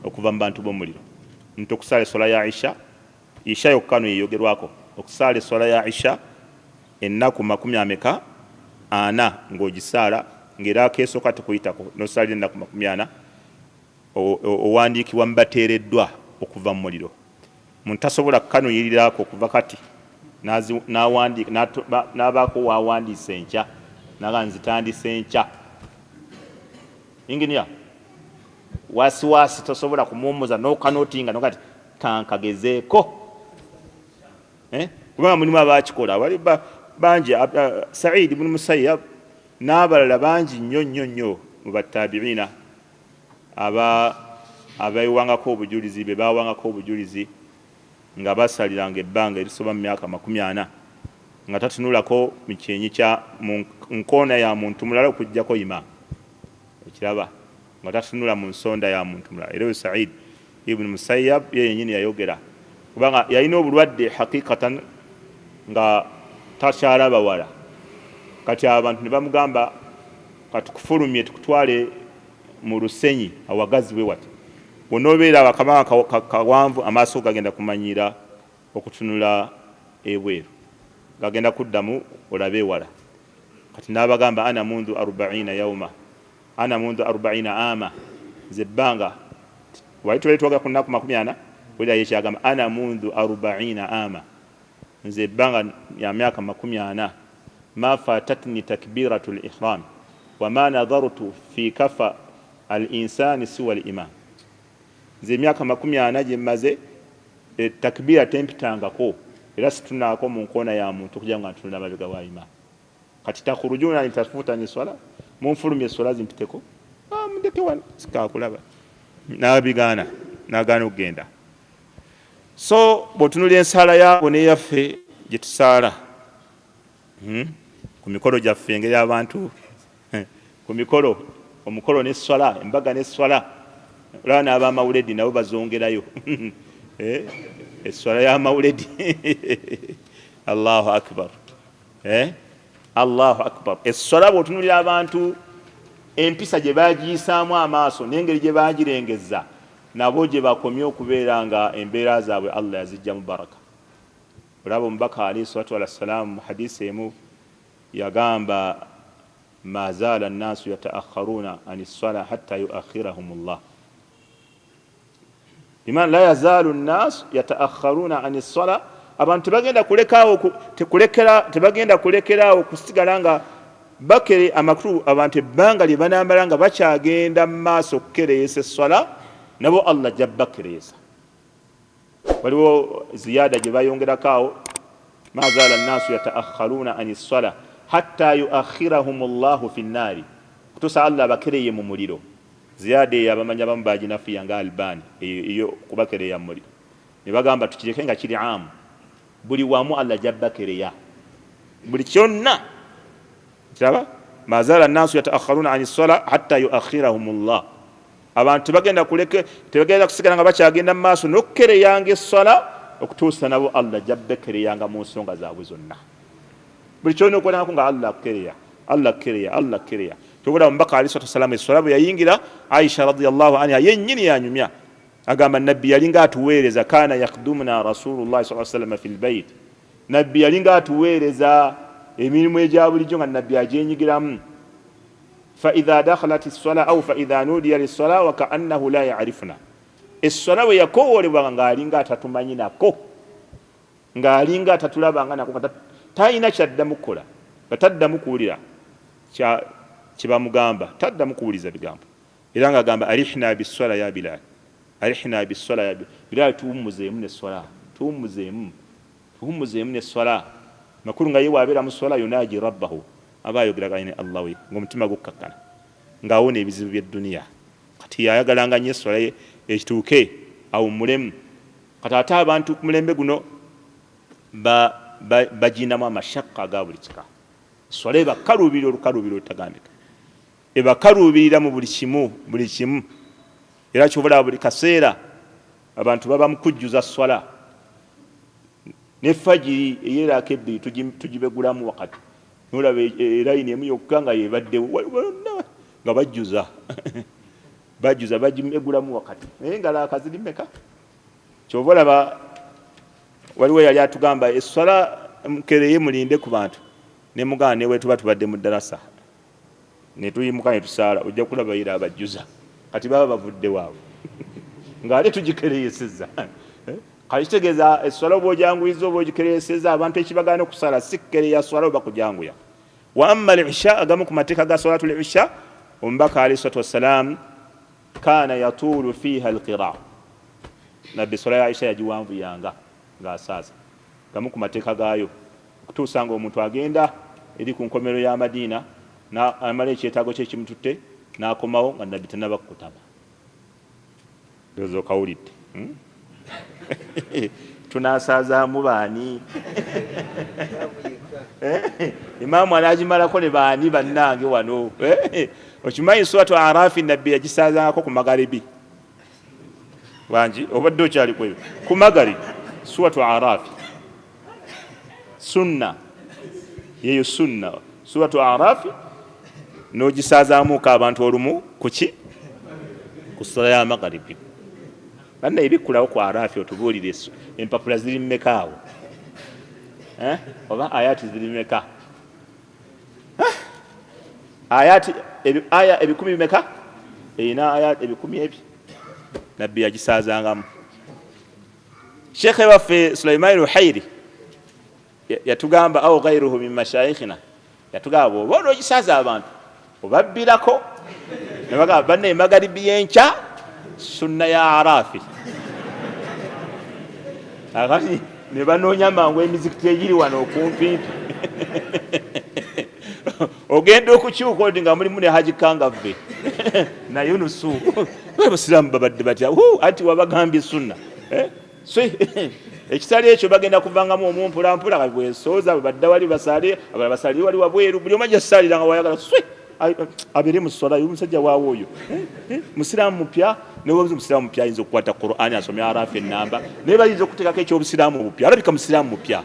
okuva mu bantu b'omuliro. Nti okusaala swala ya isha yokka no yeyogerwako okusaala swala ya isha ennaku 40 ng'ogisaala ng'era akeesooka tekuyitako n'osaalira ennaku 40 owandiikibwa mu bateereddwa okuva mu muliro. Muntu tasobola kukanuyirirako okuva kati n'abaako waawandiisa enkya naga nzitandise nkya. Engineer wasiwasi tosobola kumumuza n'okanotinga nokati kankagezeeko kubanga mulimu abakikola wali bangi Said ibn Musayyab n'abalala bangi nnyo mu battabiina abayiwangako obujulizi be bawangako obujulizi nga basaliranga ebbanga erisoba mu myaka 40 nga tatunulako mu kyenyi kya nkoona ya muntu mulala okujjako ima ekiraba nga tatunula mu nsonda ya muntu mulala. Era Said ibn Musayyab ye yennyini yayogera kubanga yalina obulwadde hakikatan nga takyalaba wala. Kati abantu ne bamugamba katukufulumye tukutwale mu lusenyi awagazi we wati wonobeera abakamanga kawanvu amaaso gagenda kumanyira okutunula ebweru gagenda kuddamu olabe wala. Kati n'abagamba ana mundu 40 yauma ana mundu 40 ama zebbanga wali tuletwaga ku nnaku 40 buli yekyagamba ana mundu 40 ama zebbanga ya myaka 40 ma fatatni takbiratul ihram wa ma nadartu fi kafa al-insani siwa al-imam. Ze myaka 40 gye maze takbira tempitangako era situnaako mu nkoona ya muntu kugira nga ntunula mabega wa imam. Kati takhurujuna nitafuta ni swala munfulumye swala zimpiteko mundeke wano sikakulaba n'abigana n'agaana okugenda. So bw'otunula ensala yaabo n'eyaffe gye tusaala ku mikolo gyaffe engeri abantu ku mikolo omukolo n'esswala embaga n'esswala olaba n'abamawuledi nabo bazongerayo esswala y'amawuledi Allahu akbar Allahu akbar. Esswala bw'otunulira abantu empisa gye bagiyisaamu amaaso n'engeri gye bagirengeza nabo gye bakomye okubeera nga embeera zaabwe Allah yazijja mu baraka. Olaba omubaka alayhi salatu wassalaamu mu hadisi emu yagamba ma zaala nnaasu yataakharuna ani ssala hatta yuakhirahum Allah. Biman la yazaalu nnaasu yataakharuna ani ssala, abantu tebagenda kulekeraawo kusigala nga bakere amakulu abantu ebbanga lye banambala nga bakyagenda mu maaso okukereesa esswala nabo Allah jabbakereesa. Waliwo ziyada gye bayongerakaawo ma zaala nnaasu yataakharuna ani ssala hatta yuakhirahum Allahu fi nnaari, kutuusa Allah abakereye mu muliro. Ziyada eyo abamanya bamu baginafiya nga Albani eyo kubakereya mu muliro ne bagamba tukireke nga kiri amu buli wamu Allah jabbakereya buli kyonna kiraba. Ma zaala nnaasu yataakharuna ani ssala hatta yuakhirahum Allah. Abantu tebagenda kusigala nga bakyagenda mu maaso n'okukereyanga essala okutuusa nabo Allah jabbakereyanga mu nsonga zaabwe zonna. Buli kyonna okubonako nga Allah kukereya Allah kukereya Allah kukereya. Tobula omubaka alayhi salatu wassalamu esswala bwe yayingira Aisha radiyallahu anha yennyini yanyumya agamba nabbi yalinga atuweereza kana yakdumuna Rasulullah sallallahu alaihi wasallam fil bait. Nabbi yalinga atuweereza emirimu egya bulijjo nga nabbi agyenyigiramu. Fa idha dakhalat as-sala aw fa idha nudiya lis-sala wa ka'annahu la ya'rifuna. Esswala bwe yakoowolebwa nga alinga atatumanyi nako nga alinga atatulabanga nako tayina kyaddamu kukola nga taddamu kuwulira kibamugamba taddamu kuwuliza bigambo era nga agamba arihna bis-swala ya Bilal arihna bis-swala ya Bilal tuwummuzeemu n'esswala tuwummuzeemu n'esswala makulu nga ye wabeera mu swala yunaji rabbahu aba ayogeraga ne Allah we ng'omutima gukkakkana ng'awona ebizibu by'edduniya. Kati yayagalanga nnyo esswala ye ekituuke awummulemu. Kati ate abantu ku mulembe guno baginamu amashakka aga buli kika. Esswala ebakaluubirira olukaluubiro olutagambika ebakaluubirira mu buli kimu era kyobulaba buli kaseera abantu baba mu kujjuza swala ne fajiri eyerako ebbiri tugibegulamu wakati nolaba erayini emu yokka nga yebaddewo nga bajjuza bagimegulamu wakati naye nga laaka ziri mmeka. Kyova olaba waliwo yali atugamba esswala mukereye mulinde ku bantu ne mugana newe tuba tubadde mu ddarasa ne tuyimuka ne tusaala ojja kulaba yira abajjuza kati baba bavudde waabwe ng'ate tugikereyesezza. Kati kitegeeza esswala oba ojanguyiza oba ogikereyesezza abantu ekibagaana okusala si kukereya swala oba kujanguya wa amma al-isha agamu ku mateeka ga salatu al-isha omubaka alayhi salatu wassalam kana yatulu fiha al-qira nabbi sallallahu alayhi yajiwanvu yanga ng'asaaza gamu ku mateeka gaayo okutuusa nga omuntu agenda eri ku nkomero ya Madina amala ekyetaago kye kimututte n'akomawo nga nabbi tannaba kukutama dozo kawulidde tunasaazaamu baani imaamu anagimalako ne baani bannange wano okimanyi suratu Arafi nabbi yagisaazangako ku magaribi wangi obadde okyali kweyo ku magaribi suratu Arafi sunna yeyo sunna suratu Arafi n'ogisaazaamuko abantu olumu kuki ku ssala ya magaribi banna ebikkulawo ku Arafi otubuulire empapula ziri mmeka awo oba ayati ziri mmeka ayati aya ebikumi bimeka erina ayati ebikumi ebyo nabbi yagisaazangamu shekhe waffe Sulaiman Ruhairi yatugamba au ghairuhu min mashayikhina yatugamba oba onogisaaza abantu obabbirako nebagamba banna emagaribi yenkya sunna ya Arafi akati ne banoonya mangu emizikiti egiri wano okumpimpi ogenda okukyuka odi nga mulimu ne Haji Kangavve na Yunusu abasiraamu babadde batya ati wabagambye sunna ekitali ekyo bagenda kuvangamu omumpulampulla bwesooza bwebadda wali basale abala basali wali wabweru buli omu ajasalira nga wayagala abere mu sola y'omusajja waawo oyo musiraamu mupya newobuzi musiraamu mupya ayinza okukwata Qur'ani asomya Arafi ennamba naye bayinza okuteekako ekyobusiraamu obupya alabika musiraamu mupya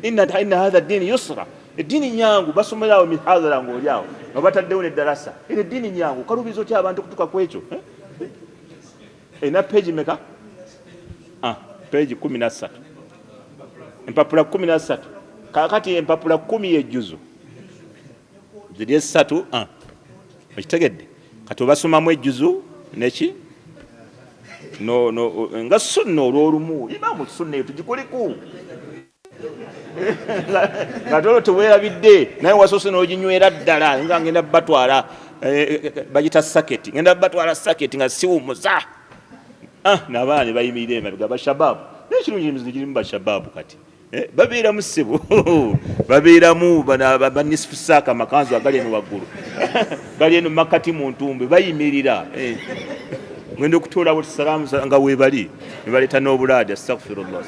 inna hatha ddiini yusra eddiini nyangu basomerawo mihadhara ng'olyawo nga bataddewo neddarasa era eddiini nyangu kalubiza otya abantu okutuka ku ekyo erina peegi meka peegi 13 empapula 13 kakati empapula 10 yejjuzo ziri esatu okitegedde kati obasomamu ejjuzu neki nga sunna olwolumu imaamu sunna eyo tugikuliku nga tolo teweerabidde naye wasoose n'oginywera ddala nga ngenda batwala bagita saketi ngenda batwala saketi nga siwumuza n'abaana ne bayimirira emabega bashababu nekirungi emizizo girimu bashababu kati babeeramu ssebo babeeramu banisifu saaka amakanzu agali eno waggulu gali eno makati mu ntumbe bayimirira ngenda okutoolawo salaamu nga weebali ne baleeta n'obulaadi astaghfirullah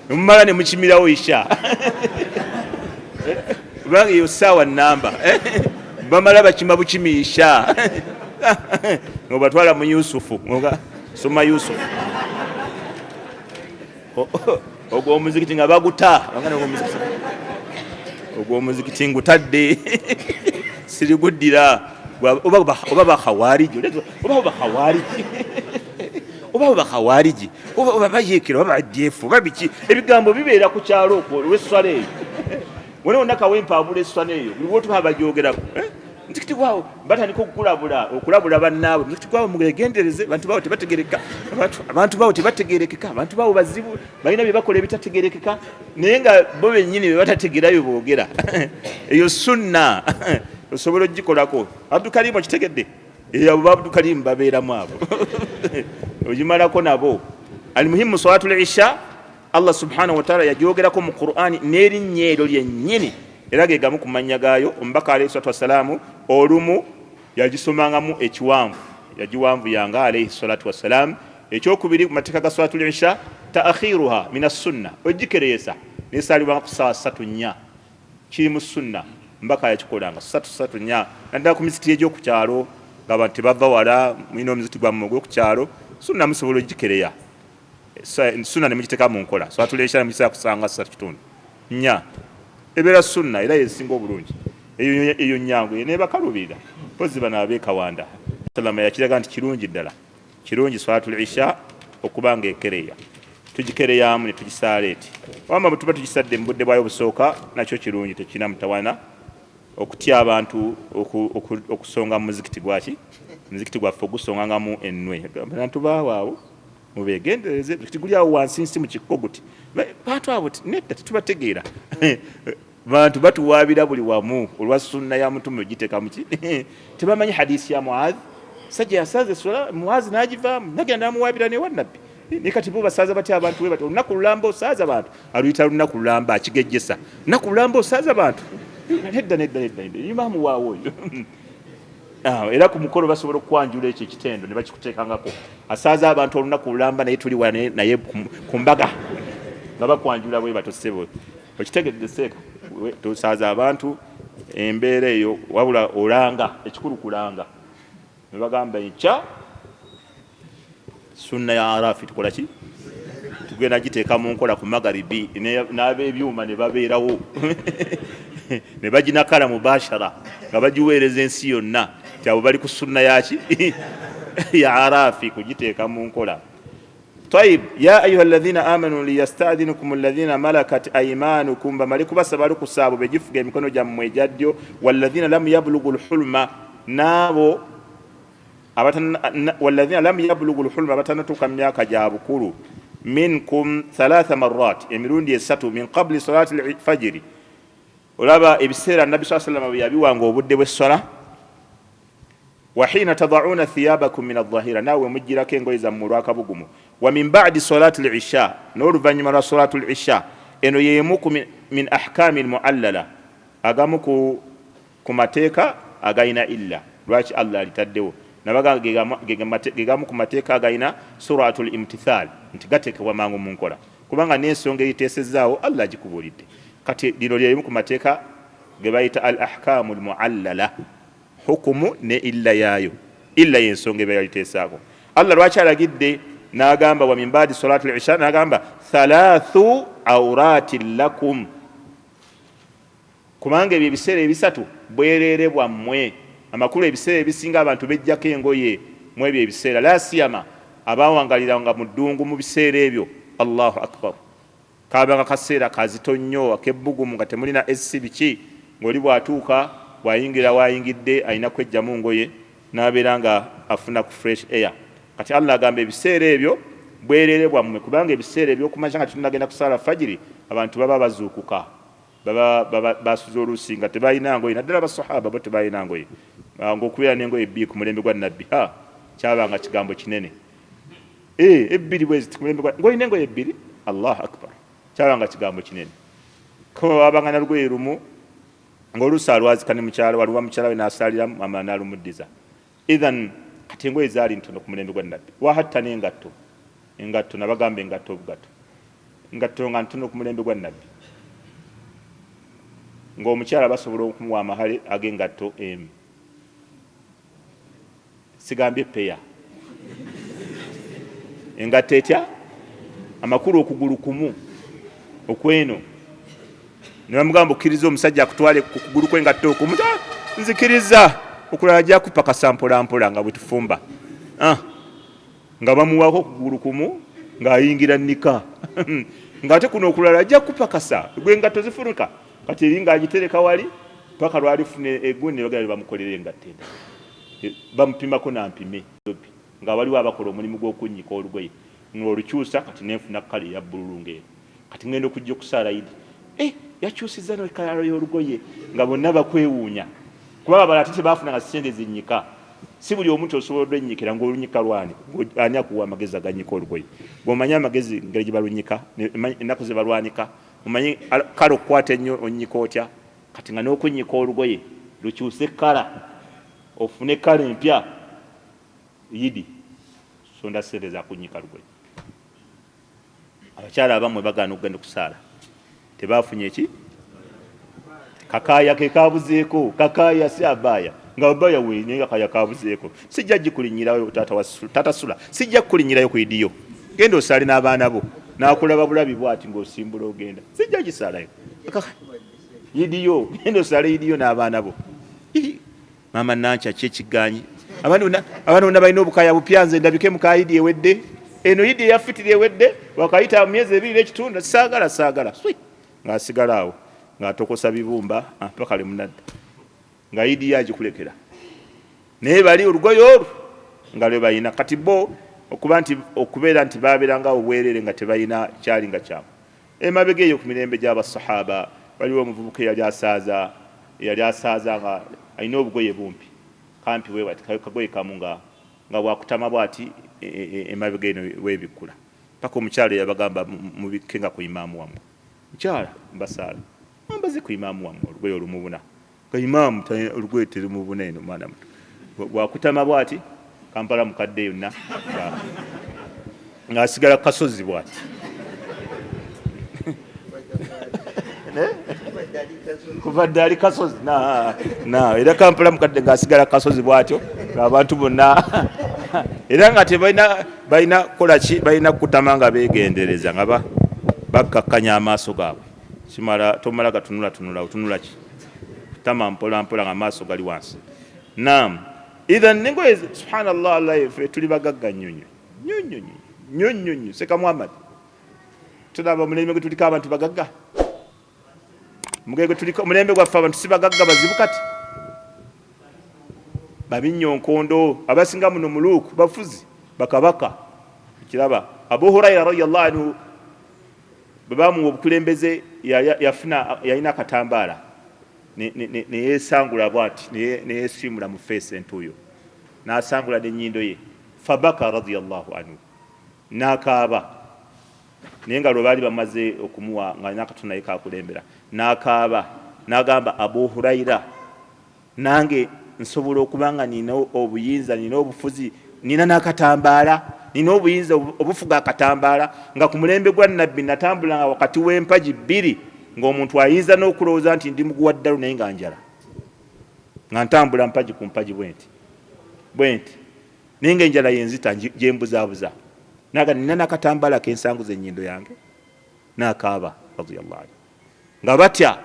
mumala ne mukimirawo isha kubanga eyo ssaawa nnamba bamala bakima bukimi isha ng'obatwala mu Yusufu soma Yusufu ogwo omuzikiti nga baguta ogwo omuzikiti ngutadde siriguddira oba bakhawariji oba bakhawariji oba bayeekera oba bajeefu oba biki ebigambo bibeera ku kyalo okwo olw'esswala eyo wona onakawo empaabula esswala eyo buli wotuba bagyogerako muzikiti gwawo batandika okulabula bannaabwe muzikiti gwawo mugendereze abantu bawo tebategerekeka abantu bawo bazibu balina bye bakola ebitategerekeka naye nga bo bennyini bye batategerayo boogera eyo sunna osobola ogikolako Abdulkarimu okitegedde abo ba Abdulkarimu babeeramu abo ogimalako nabo alimuhimu salatul isha Allah subhanahu wa ta'ala yagyogerako mu Qur'ani n'erinnya eryo lyennyini era ge gamu ku mannya gaayo omubaka alayhi salatu wassalamu olumu yagisomangamu ekiwanvu yagiwanvu yanga alayhi salatu wassalam ekyokubiri ku mateeka ga salatul isha taakhiruha min as-sunna ogikereesa nesalibwanga ku ssaawa 3:4 kiri mu sunna mbaka yakikolanga 3:4 naddala ku mizikiti egy'okukyalo ng'abantu tebava wala mulina omuzikiti gwammwe ogw'okukyalo sunna musobola ogikereya sunna ne mugiteeka mu nkola salatul isha ne mugisaa kusanga 3:4 ebeera sunna era yesinga obulungi eyo nyangu nebakalubirira pozi bano abeekawanda salama yakiraga nti kirungi ddala kirungi salatul isha okuba nga ekereya tugikereyamu ne tugisaala eti wama bwe tuba tugisadde mu budde bwayo obusooka nakyo kirungi tekirina mutawana okutya abantu okusonga mu muzikiti gwaki muzikiti gwaffe ogusongangamu ennwe abantu baawaawo mubegendereze tiguli awo wansi nsi mu kikko guti bantu abo nedda tetubategeera bantu batuwaabira buli wamu olwa sunna ya mutume ogiteeka muki tebamanyi hadisi ya Muadh sajja yasaze sola Muadh n'agivaamu nagenda namuwaabira newa nabbi ne kati bo basaza batya abantu webata olunaku lulamba osaaza abantu aluyita lunaku lulamba akigejjesa lunaku lulamba osaaza abantu nedda imaamu waawo oyo era ku mukolo basobola okwanjula ekyo ekitendo ne bakikuteekangako asaaza abantu olunaku lulamba naye tuli naye ku mbaga nga bakwanjula bwe batosebo okitegedde seeka tosaaza abantu embeera eyo wabula olanga ekikulu kulanga ne bagamba enkya sunna ya arafi tukola ki tugenda giteeka mu nkola ku magaribi n'abeebyuma ne babeerawo ne baginakala mubashara nga bagiweereza ensi yonna kyabo bali ku sunna yaki ya arafi kugiteeka mu nkola. طيب يا أيها الذين آمنوا ليستأذنكم الذين ملكت أيمانكم بمالك بسبالك السابو بجفق يمكنوا جمع جديو والذين لم يبلغوا الحلم نابو والذين لم يبلغوا الحلم أبتنا كم ياك جابوا كلوا منكم 3 مرات يمرون يساتوا من قبل صلاة الفجر ولابا إبسير النبي صلى الله عليه وسلم يبي وانغو بدي بالصلاة وحين تضعون ثيابكم من الظهيرة ناوي مجرى كينغو يزمروا كبغمو ومن بعد صلاة العشاء نور فانيما صلاة العشاء إنه يموك من أحكام المعللة أغامكو كماتيكا أغاينا إلا رواش الله لتدو نبغا غيغامكو ماتيكا أغاينا سورة الامتثال انتغاتك ومانغو منكورا كبانغا نيسونغي يتسزاو الله جكبوليد kati dino lyemu ku mateeka ge bayita al ahkamu al muallala hukumu ne illa yayo illa yensonge bayalitesaako Allah lwaki alagidde n'agamba wa min baadi salatu al isha n'agamba 3 awratin lakum kubanga ebyo ebiseera ebisatu bwereere bwammwe amakulu ebiseera ebisinga abantu bejjako engoye mu ebyo ebiseera la siyama abawangaliranga mu ddungu mu biseera ebyo. Allahu akbar. Kabanga kaseera kazito nnyo akebbugumu nga temulina esibiki ng'oli bwatuuka bwayingira wayingidde alina kwejjamu ngoye n'abeera nga afuna ku fresh air. Kati Allah agamba ebiseera ebyo bwereere bwammwe kubanga ebiseera ebyokumakya nga tunagenda kusaala fajiri abantu baba bazuukuka baba basuza oluusi nga tebalina ngoye naddala basahaba bo tebalina ngoye ng'okubeera n'engoye ebbiri ku mulembe gwa nabbi kyabanga kigambo kinene ebbiri bwezi ku mulembe gwa ng'olina engoye ebbiri. Allahu akbar. Kyabanga kigambo kinene ko abanga nalugoye lumu ng'oluusi alwazikane mukyala waliwa mukyala we n'asaalira mama n'alumuddiza. Idhan kati engoye zaali ntono ku mulembe gwa nabbi wahatta n'engatto nabagamba engatto nga ntono ku mulembe gwa nabbi ng'omukyala basobola okumuwa amahale ag'engatto emu sigambye peya engatto etya amakulu okugulu kumu okweno nebamugamba okkiriza omusajja akutwale ku kugulu kwengatto okumu nzikiriza okulala ajja kupakasa mpolampola nga bwe tufumba nga bamuwaako okugulu kumu ng'ayingira nnika ng'ate kuno okulala ajja kupakasa gwengatto zifunuka kati eri ng'agitereka wali paka lwalifune egundi ne bagala bamukolera engatto enda bamupimako nampime nga waliwo abakola omulimu gw'okunnyika olugoye ng'olukyusa kati nenfuna kale eya bbululu ng'eyo kati ngenda okujja okusaala idi yakyusizza nekala y'olugoye nga bonna bakwewuunya kuba abala ate tebaafuna nga sente zinnyika si buli omuntu osobola ennyikira ng'olunyika lwani ani akuwa amagezi agannyika olugoye bw'omanyi amagezi ngeri gye balunyika ennaku ze balwanika omanyi kale okukwata ennyo onnyika otya kati nga n'okunnyika olugoye lukyuse kala ofune kala empya yidi sonda sente zakunnyika lugoye. Abakyala abamwe bagaana okugenda okusaala tebaafunye eki kakaaya ke kabuzeeko kakaaya si abaaya nga abaaya weine kakaaya kabuzeeko sijja gikulinyirayo tata sula sijja kukulinyirayo ku idiyo genda osaale n'abaana bo n'akulaba bulabi bwati ng'osimbula ogenda sijja gisaalayo idiyo genda osaale idiyo n'abaana bo maama nanca ki ekiganyi abantu bonna balina obukaaya bupyanze ndabike mukaayidi ewedde eno yidi eyafitiri ewedde wakayita myezi 2 n'ekitundu saagala ng'asigala awo ng'atokosa bibumba paka le munadda nga yidi yagikulekera naye bali olugoye olwo nga lwe balina kati bo okubeera nti babeeranga obwerere nga tebalina kyali nga kyamu. Emabega eyo ku mirembe gy'abasahaba waliwo omuvubuka eyali asaaza nga alina obugoye bumpi kampi wewati kagoye kamu nga bwakutama bwati emabega eno webikkula paka omukyala yabagamba mubikke nga ku imaamu wammwe. Mukyala mbasaala ambaze ku imaamu wammwe olugoye olumubuna nga imaamu olugoye terumubuna eno mwana muto bwakutama bwati Kampala mukadde yonna ng'asigala kasozi bwati kuva ddaali kasozi era Kampala mukadde ng'asigala kasozi bwatyo ng'abantu bonna era nga balina kolaki balina kutama nga beegendereza nga bakkakkanya amaaso gaabwe tomala gatunula otunula ki kutama mpolampola nga amaaso gali wansi. Naam, idhan nengoye subhanallah Allah fe tuli bagagga nyonyo seka Muhammad tulaba mulembe gwe tuliko abantu bagagga mugege tuliko mulembe gwaffe abantu si bagagga bazibu kati babinyonkondo abasinga muno muluku bafuzi bakabaka kiraba Abu Hurairah radiyallahu anhu babamu obukulembeze yalina akatambala neyesangula bwati neyesimula mu face entuyo nasangula n'ennyindo ye fabaka radiyallahu anhu n'akaaba naye nga lwe baali bamaze okumuwa nga nakatona ye kakulembera n'akaaba n'agamba Abu Hurairah nange nsobola okuba nga nina obuyinza nina obufuzi nina n'akatambaala nina obuyinza obufuga akatambaala nga ku mulembe gwa nabbi natambulanga wakati w'empagi bbiri ng'omuntu ayinza n'okulowooza nti ndi muguwa ddalu naye nga njala nga ntambula mpagi ku mpagi bwenti naye nga enjala yenzita gyembuzaabuza naga nina n'akatambaala k'ensanguza ennyindo yange n'akaaba radiyallahu anhu nga batya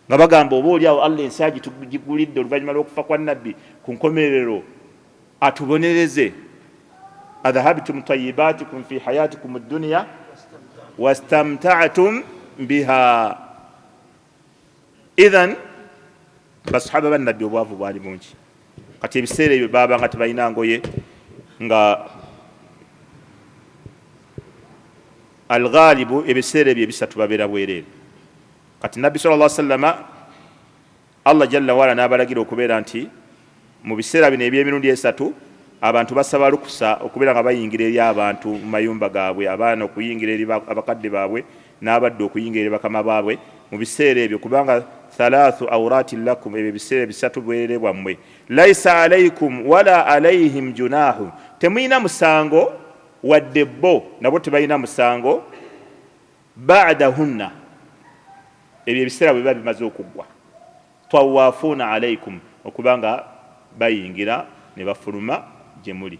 nga bagamba oba oliawo Allah ensi agitugulidde oluvannyuma lw'okufa kwa nabbi ku nkomerero atubonereze adhahabtum tayyibatikum fi hayatikum ad-dunya wastamta'tum biha. Idhan basahaba bannabbi obwavu bwali bungi kati ebiseera ebyo baba nga tebalina ngoye nga alghalibu ebiseera ebyo ebisatu babeera bwereere. Kati nabbi sallallahu alaihi wasallam Allah jalla wala n'abalagira okubeera nti mu biseera bino eby'emirundi esatu abantu basaba lukusa okubeera nga bayingira eri abantu mu mayumba gaabwe, abaana okuyingira eri abakadde baabwe n'abadde okuyingira eri bakama baabwe mu biseera ebyo kubanga thalathu awrati lakum, ebyo biseera bisatu bwerere bwammwe. Laisa alaikum wala alaihim junahu, temuyina musango wadde bo nabo tebalina musango ba'dahunna, ebyo ebiseera bwe biba bimaze okuggwa. Tawafuna alaikum, okubanga bayingira ne bafuluma gye muli,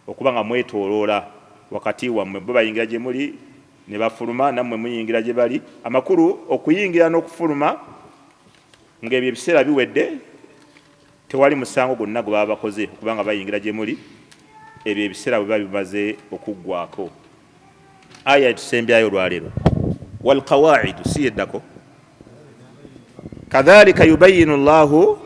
okubanga mwetooloola wakati wammwe, bo bayingira gye muli ne bafuluma nammwe muyingira gye bali. Amakulu okuyingira n'okufuluma ng'ebyo ebiseera biwedde tewali musango gwonna gwe baba bakoze okubanga bayingira gye muli, ebyo ebiseera bwe biba bimaze okuggwako. Aya etusembyayo olwaleero walqawaidu si yeddako kadhalika yubayinu llahu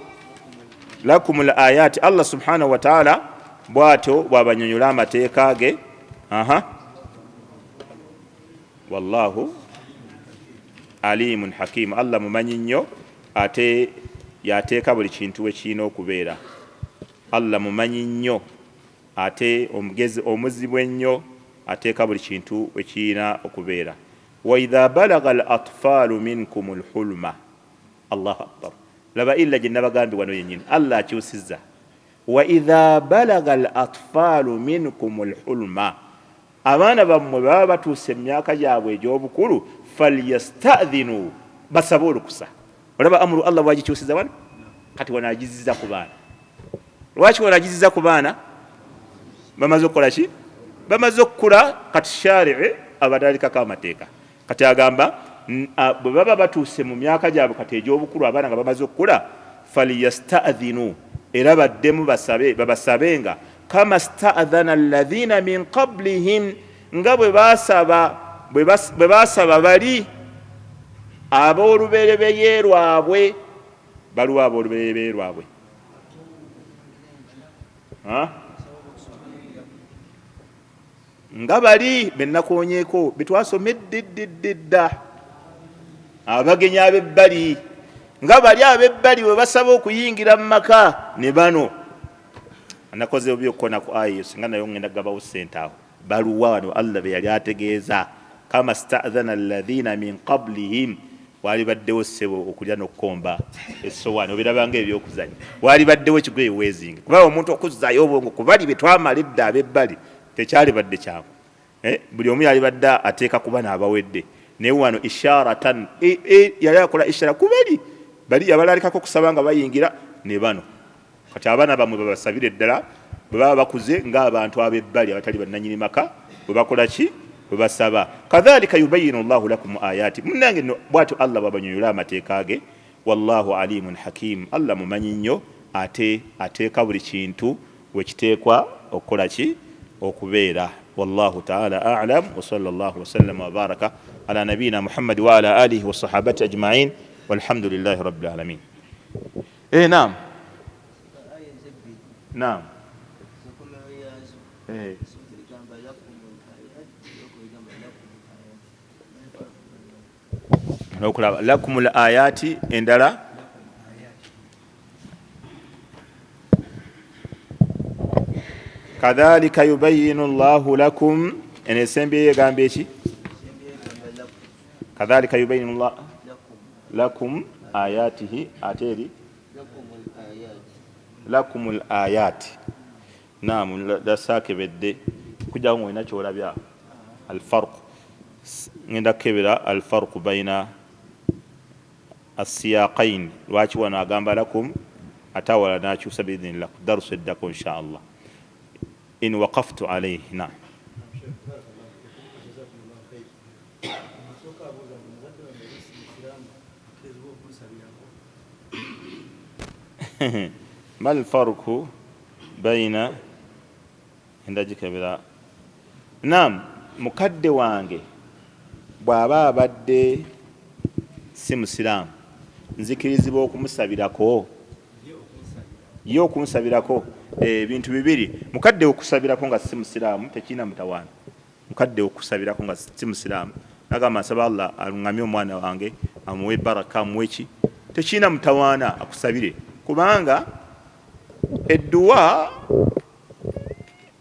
lakum alayati, Allah subhanahu wa ta'ala bwatyo bwabanyonyola amateeka ge. Wallahu alimun hakim, Allah mumanyi nnyo ate yateeka buli kintu we kirina okubeera. Allah mumanyi nnyo ate omuzibu ennyo ateeka buli kintu we kirina okubeera. Wa idha balaga al atfalu minkum al hulma, Allahu akbar, laba illa gye nabagambye wano yennyini Allah akyusizza. Wa idha balaga al atfalu minkum al hulma, abaana bammwe baba batuuse emyaka gyabwe egy'obukulu falyastadhinu, basabe olukusa. Olaba amuru Allah bwagikyusiza wano, kati wanaagiziza ku baana. Lwaki wanaagiziza ku baana? Bamaze okukola ki? Bamaze okukula, kati shari'i abadalikako amateeka. Kati agamba bwe baba batuuse mu myaka gyabwe kati egy'obukulu, abaana nga bamaze okukula, falyastadhinu, era baddemu babasabenga kama sta'adhana alladhina min qablihim, nga bwe basaba bali ab'olubereberye lwabwe. Baliwo ab'olubereberye lwabwe? nga bali benakonyeeko betwasomedde dda abagenyi abebbali nga bali abebbali bwe basaba okuyingira mu maka ne bano anakoze byokona ku ayo singa nayo ngenda gabawo ssente awo baluwa wano Allah be yali ategeeza kama sta'dhana alladhina min qablihim wali baddewo ssebo okulya n'okkomba essowaani obirabanga ebyokuzanya wali baddewo ekigoye weezinga kuba omuntu okuzzayo obwongo kubali betwamala edda abebbali tekyali badde kyangu buli omu yali badde ateeka kuba n'abawedde naye wano isharatan yali akola ishara kubali bali abalalikako okusaba nga bayingira ne bano kati abaana bamwe babasabire eddala bwe baba bakuze ng'abantu abebbali abatali bannanyini maka bwe bakola ki bwe basaba kadhalika yubayinu llahu lakum ayati munange bwatyo Allah bwabanyonyola amateeka ge wallahu alimun hakim Allah mumanyi nnyo ate ateeka buli kintu wekiteekwa okukola ki okubeera والله تعالى أعلم وصلى الله وسلم وبارك على نبينا محمد وعلى آله وصحابته أجمعين والحمد لله رب العالمين. نعم نعم لكم الآيات endala كذلك يبين الله لكم ان السنبي يغامبي شي كذلك يبين الله لكم آياته اتيري لكم الآيات نعم لا ساكي بدي كجا مو ina cholabya الفرق ngenda kebera الفرق بين السياقين واchi wana agamba lakum atawala nachu sabidin lak darsu dako insha Allah إن وقفت عليه. نعم ما الفرق بين عندك بلا نعم مكد وانge bwaba abadde si musiramu nzikirizibwa okumusabirako yo okumusabirako bintu bibiri mukadde okusabirako nga si musiramu tekina mutawana mukadde okusabirako nga si musiramu nagamba nsaba Allah alungamye omwana wange amuwe baraka amuweki tekina mutawana akusabire kubanga edduwa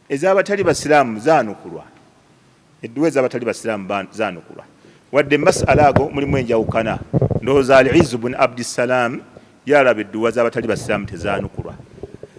ez'abatali basiramu zanukulwa edduwa ez'abatali basiramu zanukulwa wadde masala ago mulimu enjawukana ndowooza al-Izz ibn Abdissalam yalaba edduwa z'abatali basiramu tezanukulwa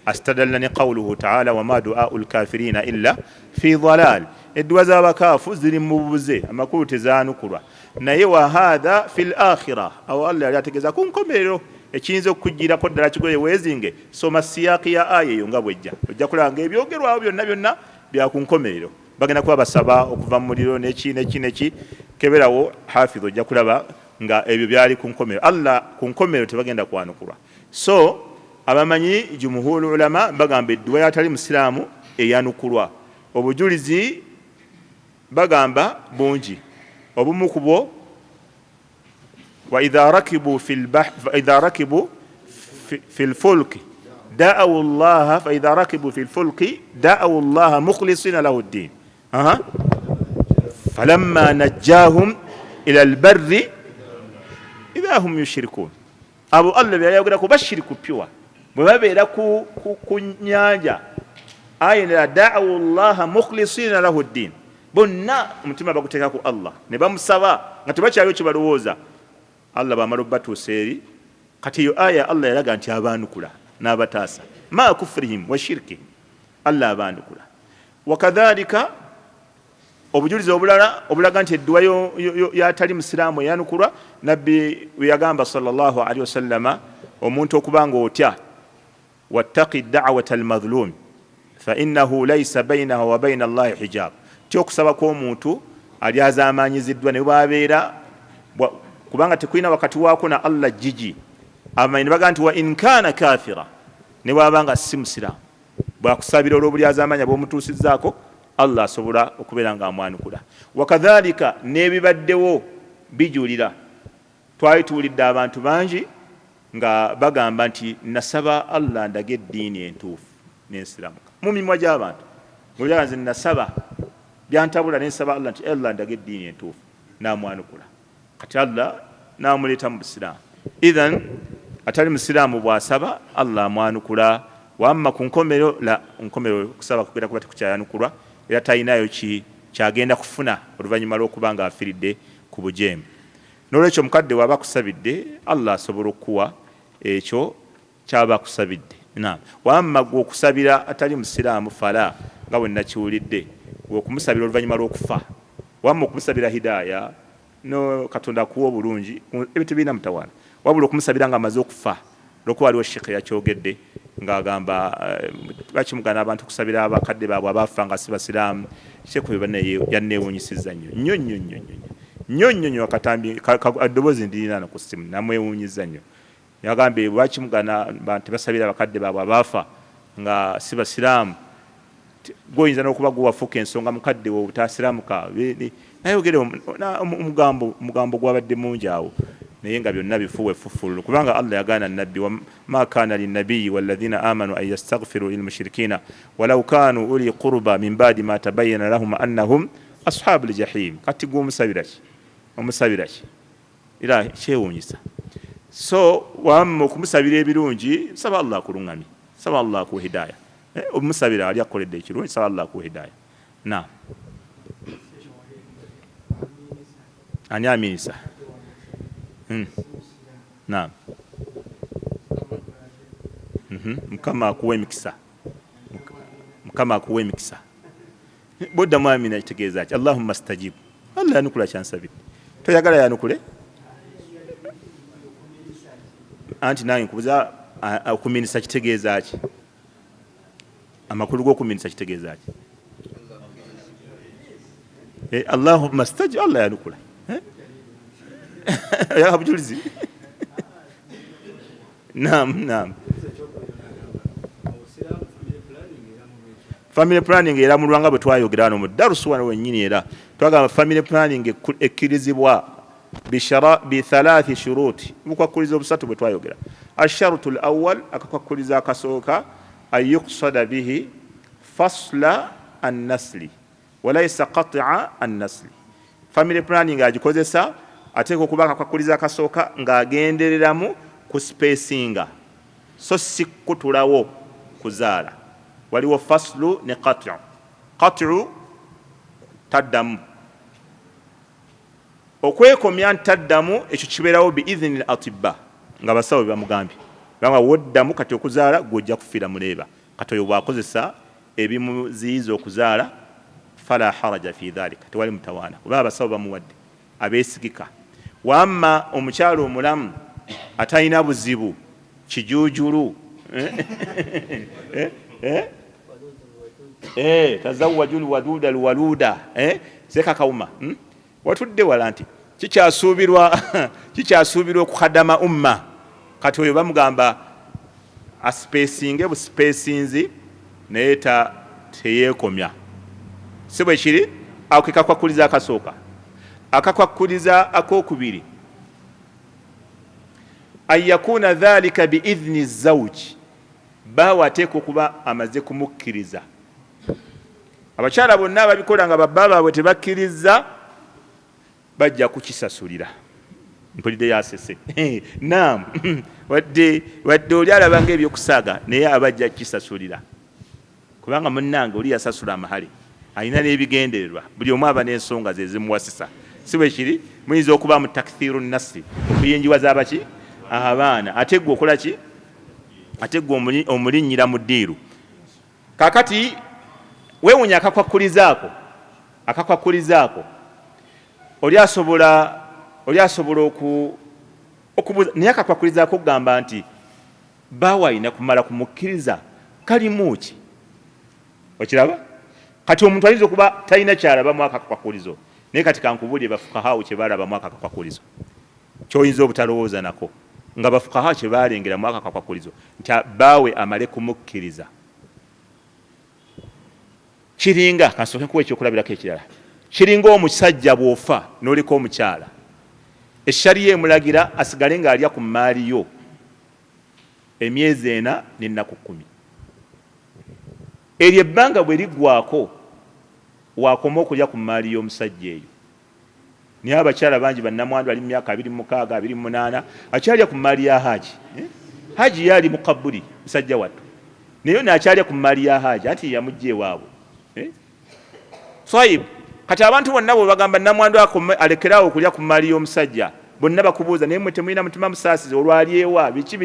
astadallani qawluhu ta'ala wama du'a'u al-kafirina illa fi dhalal edduwa z'abakaafu ziri mu bubuze amakulu tezanukulwa naye wa hadha fil akhirah aw Allah yali ategeeza ku nkomerero ekiyinza okukugirako ddala kigoye weezinge soma siyaki ya aya eyo nga bwejja ojja kulanga ebyogerwawo byonna bya ku nkomerero bagenda kuba basaba okuva mu muliro neki keberawo hafidh ojja kulaba nga ebyo byali ku nkomerero Allah ku nkomerero tebagenda kwanukulwa so abamanyi jumuhul ulama bagamba edduwa yatali musiramu eyanukulwa obujulizi bagamba bungi obumu kubwo وإذا ركبوا في البحر فإذا ركبوا في الفلك دعوا الله فإذا ركبوا في الفلك دعوا الله مخلصين له الدين فلما نجاهم إلى البر إذا هم يشركون أبو الله يقول لك بشركوا بيوا بمبيرا كنياجا أين دعوا الله مخلصين له الدين بنا متما بقولك الله نبام سوا نتبع شيء يشبه Allah bamala batuseeri kati yo aya Allah yalaga nti abanukula n'abataasa ma kufrihim wa shirki Allah abanukula wakadhalika obujulizi obulala obulaga nti edduwa yatali musiraamu eyanukulwa nabbi yagamba sallallahu alaihi wasallama omuntu okubanga otya wattaqi da'wata almadhlum fa innahu laysa bainahu wa baina Allahi hijab tyokusaba kw'omuntu ali azaamanyiziddwa ne bwabeera kubanga tekulina wakati wako na Allah jiji amanyi baga nti wa in kana kafira ne wabanga si musiramu bwakusabira olw'obuli azamanya bw'omutuusizzaako Allah asobola okubeera nga amwanukula wakadhalika n'ebibaddewo bijulira twali tuwulidde abantu bangi nga bagamba nti nasaba Allah ndage eddiini entuufu n'ensiramuka mu mimwa gy'abantu ng'olyaga nze nasaba byantabula nensaba Allah nti Allah ndage eddiini entuufu namwanukula kati Allah namuleeta mu busiraamu idhan atali musiraamu bw'asaba Allah amwanukula wamma ku nkomero kusaba kugenda kuba tekukyayanukulwa era talinayo kyagenda kufuna oluvannyuma lw'okuba nga afiridde ku bujeemu n'olwekyo mukadde waba akusabidde Allah asobola okukuwa ekyo kyaba akusabidde wamma gwe okusabira atali musiraamu fala nga bwe nakiwulidde gwe okumusabira oluvannyuma lw'okufa wamma okumusabira hidaaya no Katonda akuwa obulungi ebintu birina mutawaana wabula okumusabira nga amaze okufa lwokuba waliwo sheekhe yakyogedde ng'agamba bakimugana abantu okusabira abakadde baabwe abaafa nga si basiraamu sheekhe yanneewuunyisizza nnyo nnyo akatambi addoboozi ndirina ku ssimu namwewuunyiza nnyo yagambye bakimugana tebasabira abakadde baabwe abaafa nga si basiraamu goyinza n'okuba gwewafuuka ensonga mukadde wo obutasiraamuka nayogere omugambo gwabadde mungi awo naye nga byonna bifuwe fufululu kubanga Allah yagaana nabbi ma kana linnabiyi walladhina amanu an yastaghfiru lilmushrikina walau kanu uli qurba min ba'di ma tabayyana lahum annahum ashabul jahim kati gwe omusabira ki era kyewuunyisa so wamma okumusabira ebirungi saba Allah akulungamye saba Allah akuwa hidaaya omusabira ali akoledde ekirungi saba Allah akuwa hidaaya ani aminisa naam mukama akuwa emikisa boddamu amina kitegeeza ki Allahumma stajibu Allah yanukula kyansabidde toyagala yanukule anti nange nkubuza okuminisa kitegeeza ki amakulu g'okuminisa kitegeeza ki Allahumma stajib Allah yanukula yabujulizi naam family planning era mu lwanga bwe twayogera wano mu darusu wano wennyini era twagamba family planning ekkirizibwa bithalathi shuruti bukwakuliza obusatu bwe twayogera asharutu alawwal akakwakuliza akasooka ayuqsada bihi fasla annasli walaysa qat'a annasli family planning agikozesa ateeka okuba akakwakuliza akasooka ng'agendereramu ku spacinga so si kutulawo kuzaala waliwo faslu ne qat'u taddamu okwekomya ntaddamu ekyo kibeerawo biidhini al atibba nga basawo bamugambye banga woddamu kati okuzaala gwojja kufiira muleeba kati oyo bwakozesa ebimuziyiza okuzaala fala haraja fi dhalika tewali mutawaana oba abasawo bamuwadde abeesigika wamma omukyalo omulamu atalina buzibu kijuujulu tazawwaju lwaduda lwaluda sekakawuma watudde wala nti kikyasuubirwa okukhadama umma kati oyo bamugamba aspacinge buspacinzi naye teyeekomya si bwe kiri ako kekakwakuliza akasooka akakwakuliza akokubiri an yakuna dhalika biidhni zawji baawe ateeka okuba amaze kumukkiriza abakyala bonna ababikola nga babba baabwe tebakkiriza bajja kukisasulira mpulidde yasese naam wadde oli alabanga ebyokusaaga naye abajja kukisasulira kubanga munnange oli yasasula amahale alina n'ebigendererwa buli omu aba n'ensonga ze zimuwasisa si bwe kiri muyinza okuba mu takthiru nasri okuyinjiwa z'abaki abaana ate gwe okola ki ate gwe omulinnyira mu ddiiru kakati weewunya akakwakulizaako oli asobola okubuuza naye akakwakulizaako okugamba nti baawe alina kumala kumukkiriza kalimu ki okiraba kati omuntu ayinza okuba talina kyalabamu akakwakulizo naye kati kankubuulire bafukahaawo kye baalabamu akakwakulizo kyoyinza obutalowooza nako nga bafukahaawo kye baalengeramu akakwakulizo nti baawe amale kumukkiriza kiringa kansooke nkuwa ekyokulabirako ekirala kiringa omusajja bw'ofa n'oliko omukyala eshariya emulagira asigale ng'alya ku maali yo emyezi 4 n'ennaku 10 eryo ebbanga bwe liggwako wakoma okulya ku maali y'omusajja eyo. Naye abakyala bangi bannamwandu ali mu myaka 26 28 akyalya ku maali ya haji. Haji yali mukabbuli musajja wattu naye nakyalya ku maali ya haji ati yamujja ewaabwe. Swahib kati abantu bonna bwe bagamba nnamwandu alekerawo okulya ku maali y'omusajja bonna bakubuuza naye mwe temulina mutima musaasizi olwalyewa biki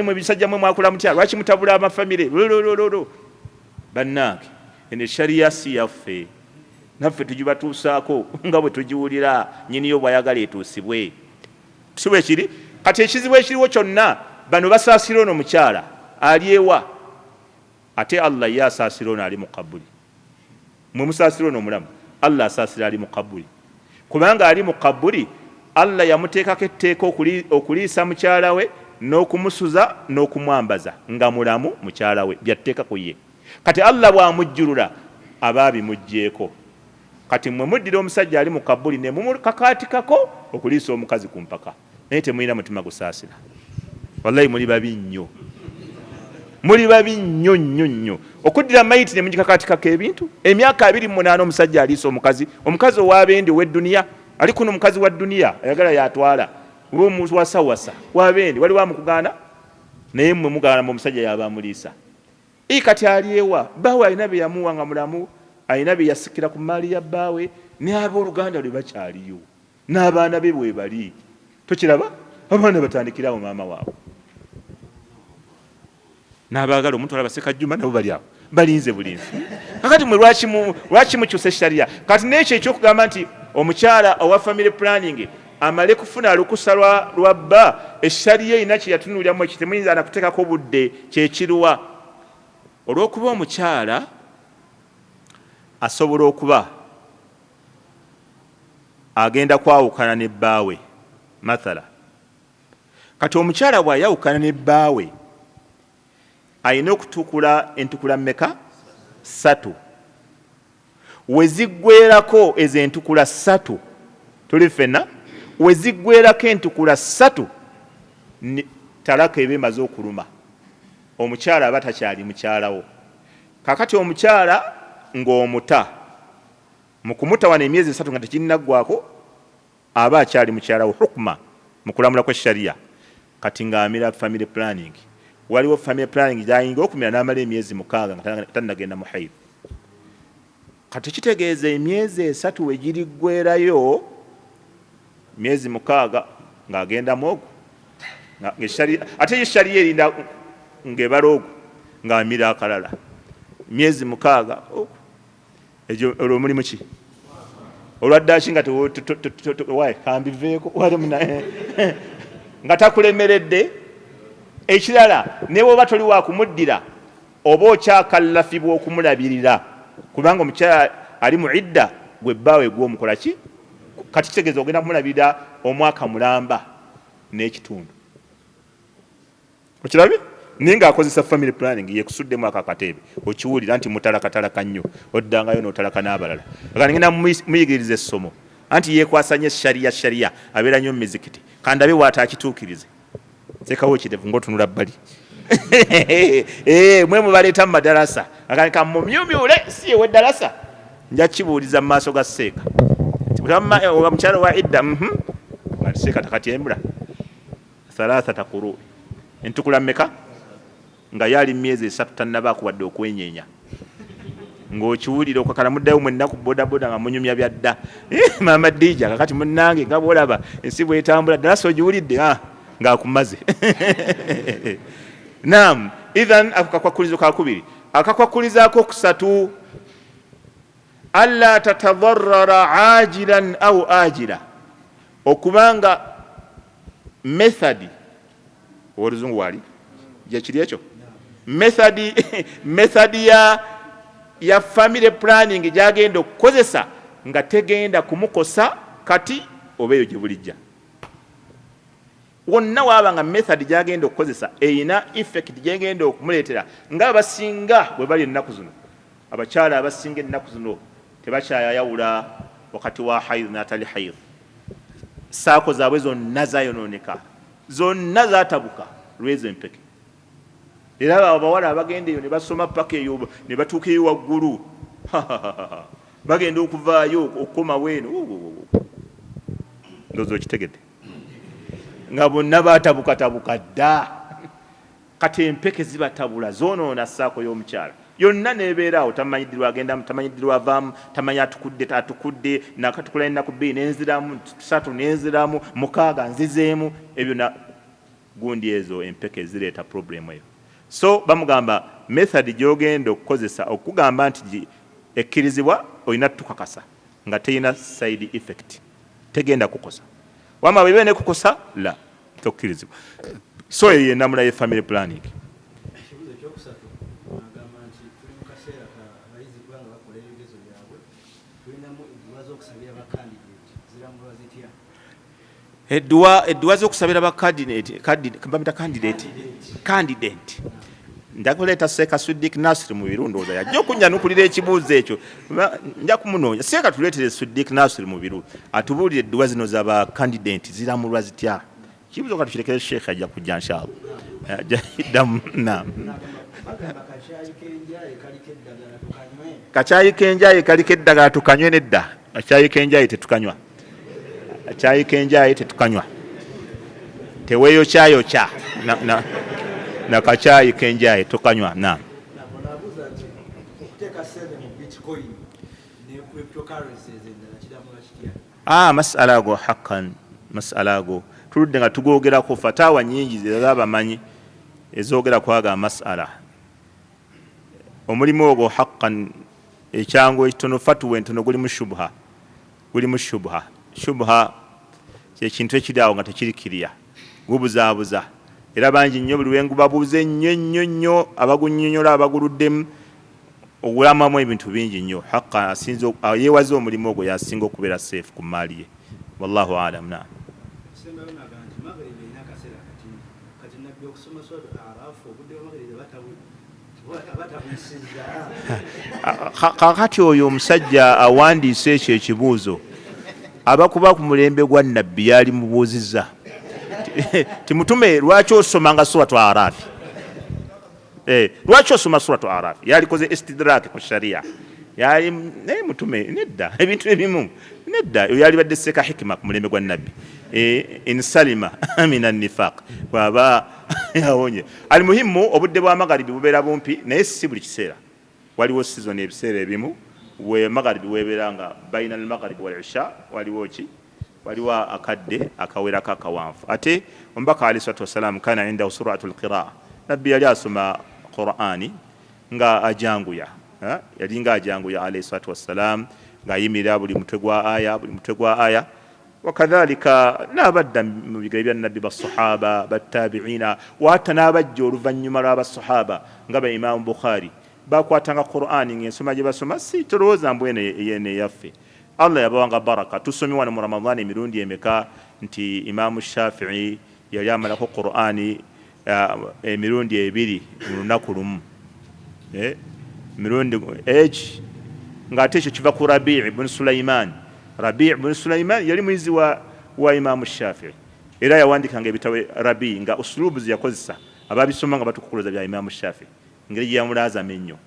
mwe bisajja mwe mwakula mutya lwaki mutabula amafamire bannange ene shariya si yaffe naffe tugibatuusaako nga bwe tugiwulira nyiniyo bwayagala etuusibwe si bwe kiri. Kati ekizibu ekiriwo kyonna bano basaasira ono mukyala alyewa ate Allah ye asaasira ono ali mu kabuli. Mwe musaasira ono omulamu Allah asaasira ali mu kabuli kubanga ali mu kabuli Allah yamuteekako etteeka okuliisa mukyala we n'okumusuza n'okumwambaza nga mulamu mukyala we byatteeka ku ye. Kati Allah bw'amujjulula aba bimugjeeko. Kati mwe muddira omusajja ali mu kabuli ne mumukakaatikako okuliisa omukazi ku mpaka naye temulina mutima gusaasira. Wallahi muli babi nnyo, muli babi nnyo nnyo nnyo. Okuddira mayiti ne mugikakaatikako ebintu. Emyaka 28 omusajja aliisa omukazi ow'abendi ow'edduniya ali kuno omukazi wa dduniya ayagala yatwala olw'omuwasawasa w'abendi wali wamukugaana naye mmwe mugaana mu omusajja yaba amuliisa. Kati alyewa bbaawe alina bye yamuwa nga mulamu alina bye yasikira ku maali ya bbaawe n'abooluganda lwe bakyaliyo n'abaana be bwe bali. Tokiraba abaana batandikirawo maama waabwe n'abaagala omuntu alaba Ssekajjuma nabo bali awo balinze bulinzi. Kakati mwe lwaki mukyusa eshariya? Kati n'ekyo ekyokugamba nti omukyala owa family planning amale kufuna lukusa lwa bba eshariya erina kye yatunuuliramu ekitemuyinza anakuteekako obudde kyekiruwa. Olw'okuba omukyala asobola okuba agenda kwawukana ne bbaawe mathala. Kati omukyala bw'ayawukana ne bbaawe alina okutukula entukula mmeka? 3. Weziggwerako ezo entukula 3 tuli ffenna weziggwerako entukula 3 talaka eba emaze okuluma. Omukyala aba takyali mukyalawo. Kakati omukyala ng'omuta mu kumuta wano emyezi 3 nga tekinnaggwako aba akyali mukyalawo hukuma mu kulamula kw'eshariya. Kati ng'amira family planning waliwo family planning gyayinga okumira n'amala emyezi 6 nga tannagenda mu haid. Kati kitegeeza emyezi 3 wegiriggwerayo myezi 6 ng'agenda mu ogwo ate eshariya erinda ng'ebala ogwo ng'amira akalala myezi 6 ekyo olwo mulimu ki? Olwaddaki nga kambiveeko nga takulemeredde. Ekirala ne bw'oba toli wa kumuddira oba okyakallafibwa okumulabirira kubanga omukyala ali mu idda gwe bbaawe gw'omukola ki? Kati kitegeeza ogenda kumulabirira omwaka mulamba n'ekitundu. Okirabye? Naye ng'akozesa family planning yeekusuddemu akakateebe okiwulira nti mutalakatalaka nnyo oddangayo n'otalaka n'abalala. Aga ngenda muyigiriza essomo anti yeekwasanya shariya abeera nnyo mu mizikiti kandabe bw'atakituukirize sekawo kirevu ng'otunula bbali mwe mubaleeta mu madarasa aganika mumyumyule si ew'eddalasa nja kibuuliza mu maaso ga seeka omukyala wa idda seeka takatyembula 3 quru entukula mmeka nga yali myezi 3 tannabaako wadde okwenyeenya ng'okiwulira okakala muddayo mwennaku bodaboda nga munyumya byadda maama Dija kakati munnange nga bwolaba ensi bwetambula ddalasa ogiwulidde ng'akumaze. Naam, idhan akakwakulizo kakubiri akakwakkulizaako 3 alla tatadharrara ajilan au ajila okubanga methodi oluzungu wali jakiri ekyo methodi ya family planning gyagenda okukozesa nga tegenda kumukosa kati obeeyo gye bulijja. Wonna waaba nga method gyagenda okukozesa eyina effect gyegenda okumuleetera ng'abasinga bwe bali ennaku zino. Abakyala abasinga ennaku zino tebakyayawula wakati wa haid n'atali haid. Saako zaabwe zonna zayonooneka, zonna zaatabuka lw'ezo empeke. Era abawala abagenda eyo ne basoma paka eyo ne batuuka eyo waggulu bagenda okuvaayo okukoma weeno ndowooza okitegedde nga bonna batabukatabuka dda kati empeke zibatabula zoonoona ssaako y'omukyala yonna nebeeraawo tamanyidirwa agendamu tamanyidirwa avaamu tamanyi atukudde nakatukula ennaku bbiri nenziramu 3 nenziramu 6 nzizeemu ebyo gundi ezo empeke zireeta problemu eyo. So bamugamba method gyogenda okukozesa okugamba nti ekkirizibwa olina tukakasa nga teyina side effect tegenda kukosa wama bwebe ne kukosa la tokkirizibwa. So eyo enamula ye family planning. Edduwa z'okusabira ba candidate ndakuleeta Seeka Suddick Nasir mu biru ndowooza yajja okunyanukulira ekibuuzo ekyo nja kumunoonya Seeka tuleetere Suddick Nasir mu biru atubuulire edduwa zino z'aba candidate ziramulwa zitya kibuuzo katukirekere Sheikh ajja kujja inshallah ddamu naam kacaayi kenjaye kaliko eddagala tukanywe nedda akaayi kenjaye tetukanywa akaayi kenjaye tetukanywa teweeyokyaayokya na kacaayi kenjaye tukanywa naam masala ago haqqan masala ago tuludde nga tugoogerako fatawa nyingi z'abamanyi ezoogera kwaga masala omulimu ogwo haqqan ekyangu ekitono fatuwa entono gulimu shubha kyekintu ekiri awo nga tekirikirya gubuzaabuza era bangi nnyo buli wengu babuuze nnyo abagunnyonnyola abaguluddemu ogulamamu ebintu bingi nnyo haqqan yeewaze omulimu ogwo yasinga okubeera safe ku maali ye wallahu alam naam kakati oyo omusajja awandiise ekyo ekibuuzo abakuba ku mulembe gwa nabbi yali mubuuzizza timutume lwaki osomanga suratu arafi lwaki osoma suratu arafi yalikoze istidrak ku sharia yali mutume nedda ebintu ebimu nedda yali badde Seeka hikima ku mulembe gwa nabbi in salima min annifaq bwaba yawonye alimuhimu obudde bwa magaribi bubeera bumpi naye si buli kiseera waliwo season ebiseera ebimu we magaribi webeera nga baina al-maghrib wal isha waliwo akadde akawerako akawanvu ate omubaka alayhi salatu wassalam kana inda suratul qiraa nabbi yali asoma qur'ani nga ajanguya yali nga ajanguya alayhi salatu wassalam ng'ayimirira buli mutwe gwa aya wakadhalika n'abadda mu bigere bya nabbi basahaba battabiina waata n'abajja oluvannyuma lw'abasahaba nga ba Imam Bukhari bakwatanga Qur'ani ng'ensoma gye basoma si tulowooza mbu eno eyaffe Allah yabawanga baraka tusomye wano mu Ramadhan emirundi emeka nti Imam Shafi'i yali amalako Qur'ani emirundi 2 mu lunaku lumu mirundi ng'ate ekyo kiva ku Rabi' ibn Sulaiman yali muyizi wa Imam Shafi'i era yawandikanga ebitabo Rabi' nga usulubu yakozesa ababisoma nga batukukuloza bya Imam Shafi'i ngeri gye yamulaazama ennyo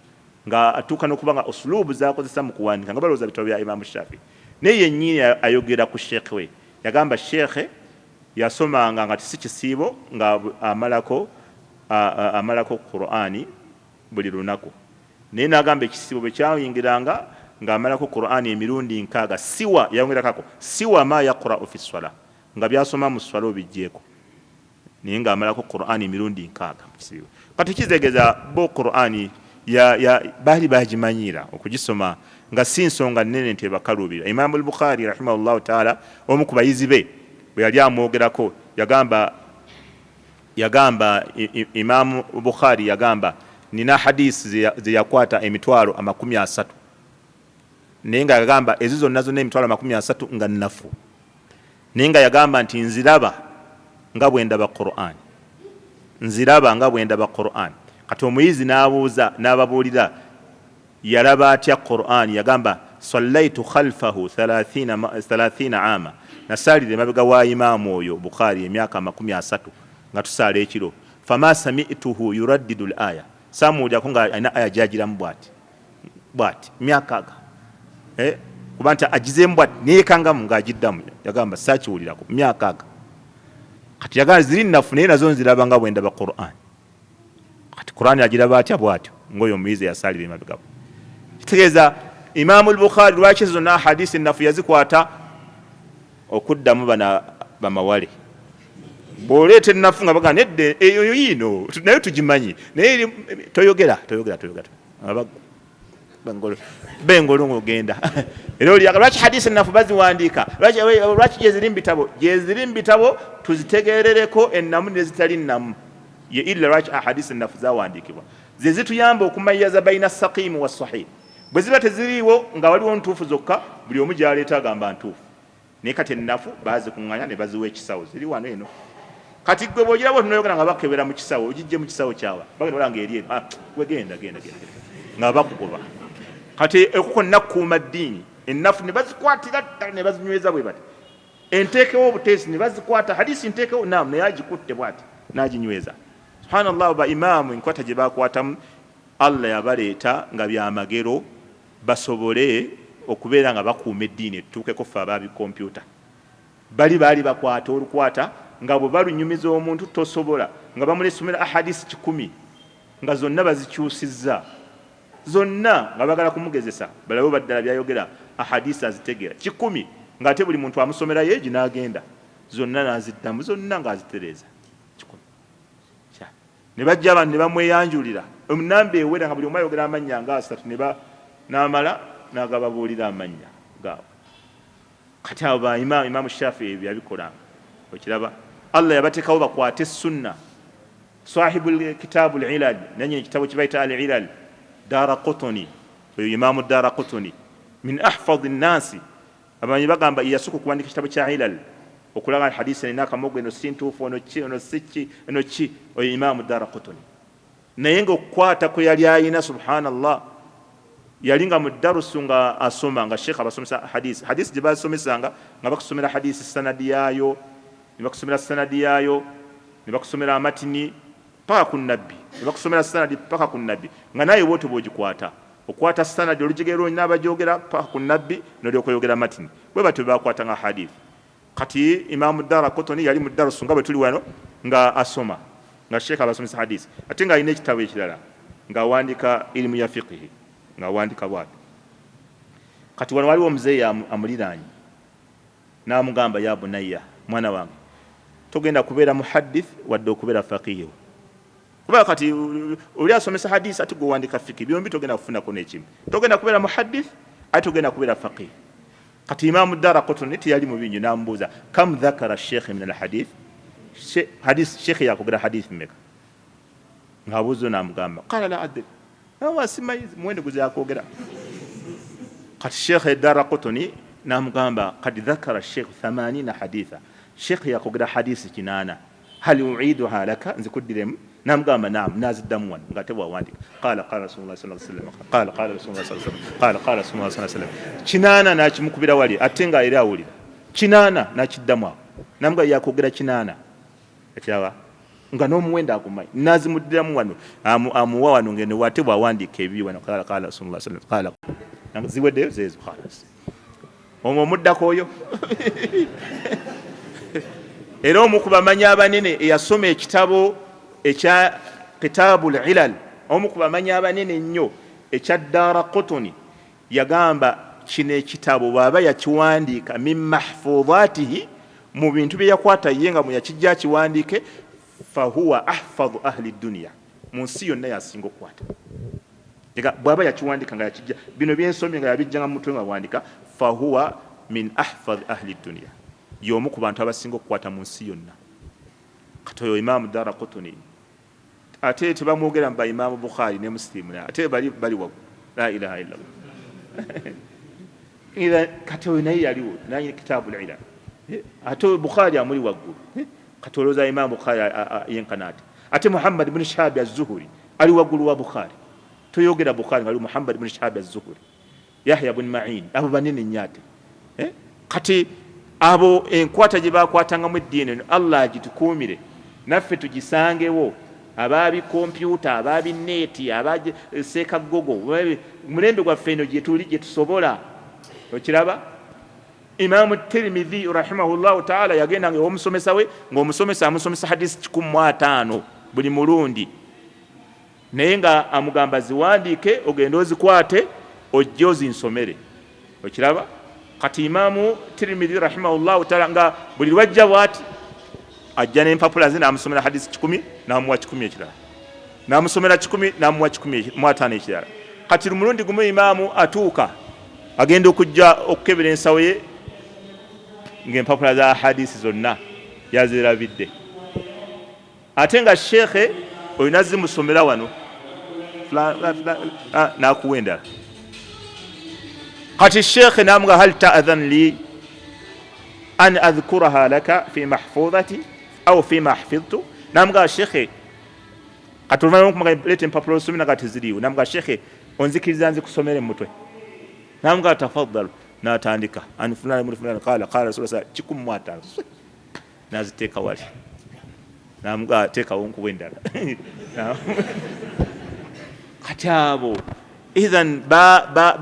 nga atuuka n'okuba nga usulubu zakozesa mu kuwandika nga balowooza bitabo bya Imam Shafi'i naye yennyini ayogera ku sheekhe we yagamba sheekhe yasomanga nga si kisiibo nga amalako Qur'ani buli lunaku naye n'agamba ekisiibo bwe kyayingiranga ng'amalako Qur'ani emirundi 6 siwa ma yaqra'u fi swala nga byasoma mu swala obijjeeko naye ng'amalako Qur'ani emirundi 6 mu kisiibo kati kizeegeza bo Qur'ani baali bagimanyira okugisoma nga si nsonga nnene nti ebakalubira. Imam al-Bukhari rahimahullahu ta'ala omu ku bayizi be bwe yali amwogerako yagamba Imam Bukhari yagamba nina hadisi ze yakwata emitwalo 30 naye nga yagamba ezo zonna zonna emitwalo 30 nga nnafu naye nga yagamba nti nziraba nga bwe ndaba Qur'an kati omuyizi n'abuuza n'ababuulira yalaba atya Qur'an yagamba sallaitu khalfahu 30 ama nasaalire emabega wa imaamu oyo Bukhari emyaka 30 nga tusaala ekiro fama sami'tuhu yuraddidu al-aya samuulyako nga alina aya gyagiramu bwati myaka kuba nti agizembwa neyekangamu ng'agiddamu yagamba saakiwulirako myaka aga kati yagamba ziri nnafu naye nazo nziraba nga bwe ndaba Qur'an kati Qur'an agiraba atya bw'atyo ng'oyo omuyizi yasalira emabegabo kitegeeza Imaamu al-Bukhari lwaki zonna hadisi ennafu yazikwata okuddamu bana bamawale bw'oleeta ennafu nga bagamba nedde eyo yiino naye tugimanyi naye toyogera bengolo ng'ogenda era oliyaga lwaki hadisi ennafu baziwandiika lwaki gyeziri mu bitabo tuzitegerereko ennamu nezitali nnamu ye illa lwaki hadisi ennafu zawandiikibwa ze zituyamba okumayaza baina saqimu wa sahih bwe ziba teziriiwo nga waliwo ntuufu zokka buli omu gyaleeta agamba ntuufu naye kati ennafu bazikuŋŋanya ne baziwa ekisawo ziri wano eno kati gwe bwogirabo tunayogera nga bakebera mu kisawo ogijje mu kisawo kyawa bagenda nga eri wegenda nga bakugoba kati ekuko nakkuuma ddiini ennafu ne bazikwatira ddala ne bazinyweza bwe bati enteekewo obuteesi ne bazikwata hadisi nteekewo namu naye agikutte bwati n'aginyweza subhanallah ba imaamu enkwata gye bakwatamu Allah yabaleeta nga byamagero basobole okubeera nga bakuuma eddiini etutukeko ffe ababikompyuta baali bakwata olukwata nga bwe balunyumiza omuntu tosobola nga bamulesomera ahadisi 100 nga zonna bazikyusizza zonna nga bagala kumugezesa balabe baddala byayogera ahadisi azitegeera 100 ng'ate buli muntu amusomera yeegi n'agenda zonna n'aziddamu zonna ng'azitereeza 100 ne bajja abantu ne bamweyanjulira omunamba ewera nga buli omu ayogera amannya nga 3 n'amala n'agababuulira amannya gaabwe kati abo ba imaamu Shafii ebyo yabikolanga okiraba Allah yabateekawo bakwate sunna sahibul kitabul ilal nanye ekitabo kibayita al ilal Daraqutni oyo imaamu Daraqutni min ahfadhi nnasi abamanyi bagamba yasuka okuwandika ekitabo kya ilal okulaga hadisi alina akamogo eno si ntuufu ono ki oyo imaamu Daraqutni naye ng'okukwata kwe yali ayina subhanallah yali nga mu darusu nga asoma nga sheekh abasomesa hadisi gye basomesanga nga bakusomera hadisi sanadi yaayo ne bakusomera amatini paka ku nabbi ne bakusomera sanadi paka ku nabbi nga naye bw'otyo bw'ogikwata okwata sanadi olujegero n'abajogera paka ku nabbi n'olyoka oyogera amatini bwe batyo bakwata nga hadisi kati imaamu Daraqutni yali mu darusu nga bwe tuli wano nga asoma nga sheekh abasomesa hadisi ate nga alina ekitabo ekirala ng'awandiika ilimu ya fiqhi ng'awandiika bwati kati wano waliwo omuzeeyi amuliraanye n'amugamba ya bunayya mwana wange togenda kubeera muhaddith wadde okubeera faqiihu kuba kati oli asomesa hadisi ate gwewandiika fiqhi byombi togenda kufunako n'ekimu togenda kubeera muhaddith ate togenda kubeera faqiih kati imaamu Daraqutni teyali mu bingi n'amubuuza kam dhakara sheekh min alhadith sheekh yakogera hadisi mmeka ng'abuuza n'amugamba qala la adri simanyi muwendo guze yakwogera kati sheekh Daraqutni n'amugamba kad dhakara sheekh 80 haditha sheekh yakwogera hadisi 8 hal uiduha laka nzikuddiremu n'amugamba naam naziddamu wano ng'ate bwawandika qala rasulullah sallallahu alaihi wasallam qala rasulullah sallallahu alaihi wasallam 8 n'akimukubira wali ate nga era awulira 8 n'akiddamu awo n'amugamba yakwogera 8 ekirawa nga n'omuwendo agumanyi nazimuddiramu wano amuwa wano ngene wate bwawandika ebibi wano qala rasulullah sallallahu alaihi wasallam ziweddeyo zeezo khalas omwo omuddako oyo era omu ku bamanyi abanene eyasoma ekitabo ekya kitabul ilal omu ku bamanyi abanene ennyo ekya Daraqutni yagamba kino ekitabo bw'aba yakiwandiika min mahfudhatihi mu bintu bye yakwata ye nga muyakijja kiwandiike fahuwa ahfadhu ahli dunya mu nsi yonna yasinga okukwata bw'aba yakiwandika nga yakijja bino byensomye nga yabijja nga mu mutwe nga wandika fahuwa min ahfadhi ahli dunya y'omu ku bantu abasinga okukwata mu nsi yonna kati oyo imaamu Daraqutni ate tebamwogera mba imaamu Bukhari ne Muslimu ate bali waggulu la ilaha illallah kati oyo naye yaliwo naye kitabul ilal ate Bukhari amuli waggulu kati olowooza imaamu Bukhari yenkanaate ate Muhammad ibn Shihab az-Zuhri ali waggulu wa Bukhari toyogera Bukhari nga ali Muhammad ibn Shihab az-Zuhri Yahya ibn Ma'in abo banene nnyate kati abo enkwata gye bakwatangamu eddiini Allah agitukuumire naffe tugisangewo ababi kompyuta ababi neeti abaseeka gogo mulembe gwaffe eno gye tuli gye tusobola okiraba Imam Tirmidhi rahimahullahu ta'ala yagenda ng'omusomesa we ng'omusomesa amusomesa hadisi 15 buli mulundi naye nga amugamba ziwandiike ogenda ozikwate ojje ozinsomere okiraba kati Imam Tirmidhi rahimahullahu ta'ala nga buli lwajja bwati ajja n'empapula ze n'amusomera hadisi 10 n'amuwa 10 ekirala n'amusomera 10 n'amuwa 10 mu 5 ekirala kati mulundi gumu Imamu atuuka agenda okujja okukebera ensawo ye ng'empapula za hadisi zonna yazirabidde ate nga shekhe olina zimusomera wano n'akuwa endala kati shekhe namuga hal ta'adhan li an adhkuraha laka fi mahfudhati au fi mahfidhtu namuga shekhe kati oluvanyuma okumaleta empapula osomera kati ziriwo namuga shekhe onzikiriza nzikusomere mutwe namuga tafadhalu n'atandika ani fulani muri fulani qala rasulullah 15 naziteeka wali namuga teekawo nkuwa endala kati abo idhan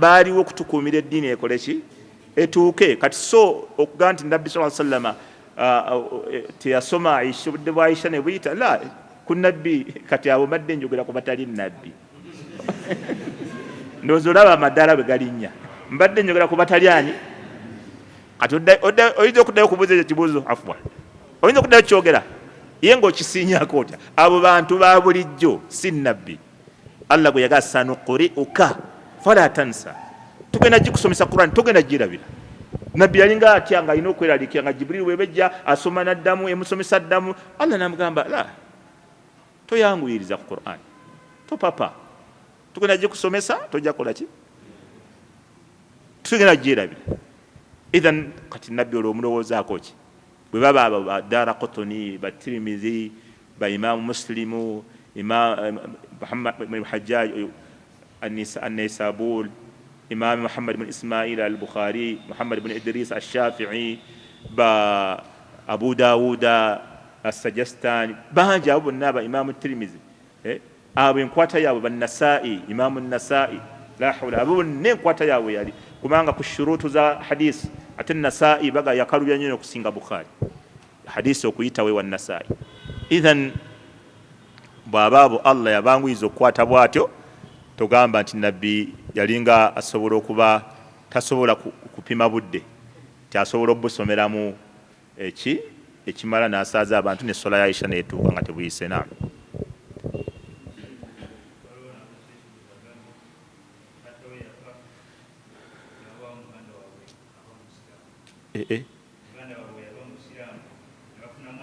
baaliwo okutukuumira eddiini ekole ki etuuke kati so okugaa nti nabbi sallallahu alaihi wasallam teyasoma Aisha obudde bwa Aisha ne buyita la ku nabbi kati abo badde njogera ku batali nabbi ndowooza olaba amadaala bwe galinnya mbadde njogera ku batali ani kati oyinza okuddayo okubuuza ekyo kibuuzo afwa oyinza okuddayo kyogera ye ng'okisiinyako otya abo bantu ba bulijjo si nabbi Allah gwe yagaa sanuqri'uka fala tansa tugenda gikusomesa Qur'an tugenda girabira nabbi yalinga atya nga alina okweraliikira nga Jibril webejja asoma naddamu emusomesa ddamu Allah namugamba la toyanguyiriza ku Qur'an topapa tugenda gikusomesa tojja kola ki tugenda girabira idhan kati nabbi olwomulowoozaako ki bwe baba ba Daraqutni ba Tirmidhi ba Imam Muslimu Imam Muhammad bin Hajjaj an-Naysaburi Imam Muhammad bin Ismail al-Bukhari Muhammad bin Idris al-Shafi'i ba Abu Dawud as-Sajistani banja abo naba Imam Tirmidhi abo enkwata yabo ban-Nasa'i Imam an-Nasa'i la hawla abo nenkwata yabo yali kubanga ku shurutu za hadisi ate Nasa'i baga yakalubya nnyo okusinga Bukhari hadisi okuyita we wan-Nasa'i idhan bw'abaabo Allah yabanguyiza okukwata bw'atyo togamba nti nabbi yalinga asobola okuba tasobola kupima budde kyasobola obusomeramu ekimala n'asaaza abantu n'essola ya Aisha n'etuuka nga tebuyise naam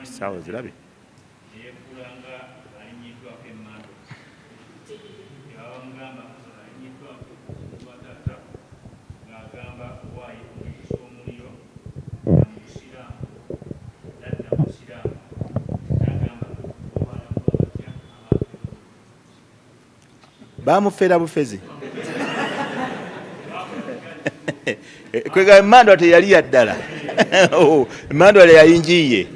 sawa zirabe bamufera bufezi kwega emandwa teyali yaddala emandwa yayinjiye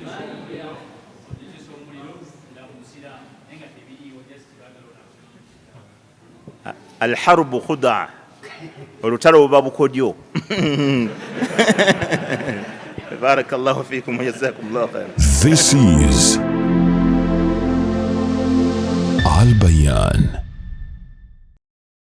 alharbu khuda olutalo buba bukodyo barakallahu fikum wa jazakumullahu khairan. This is Al Bayan.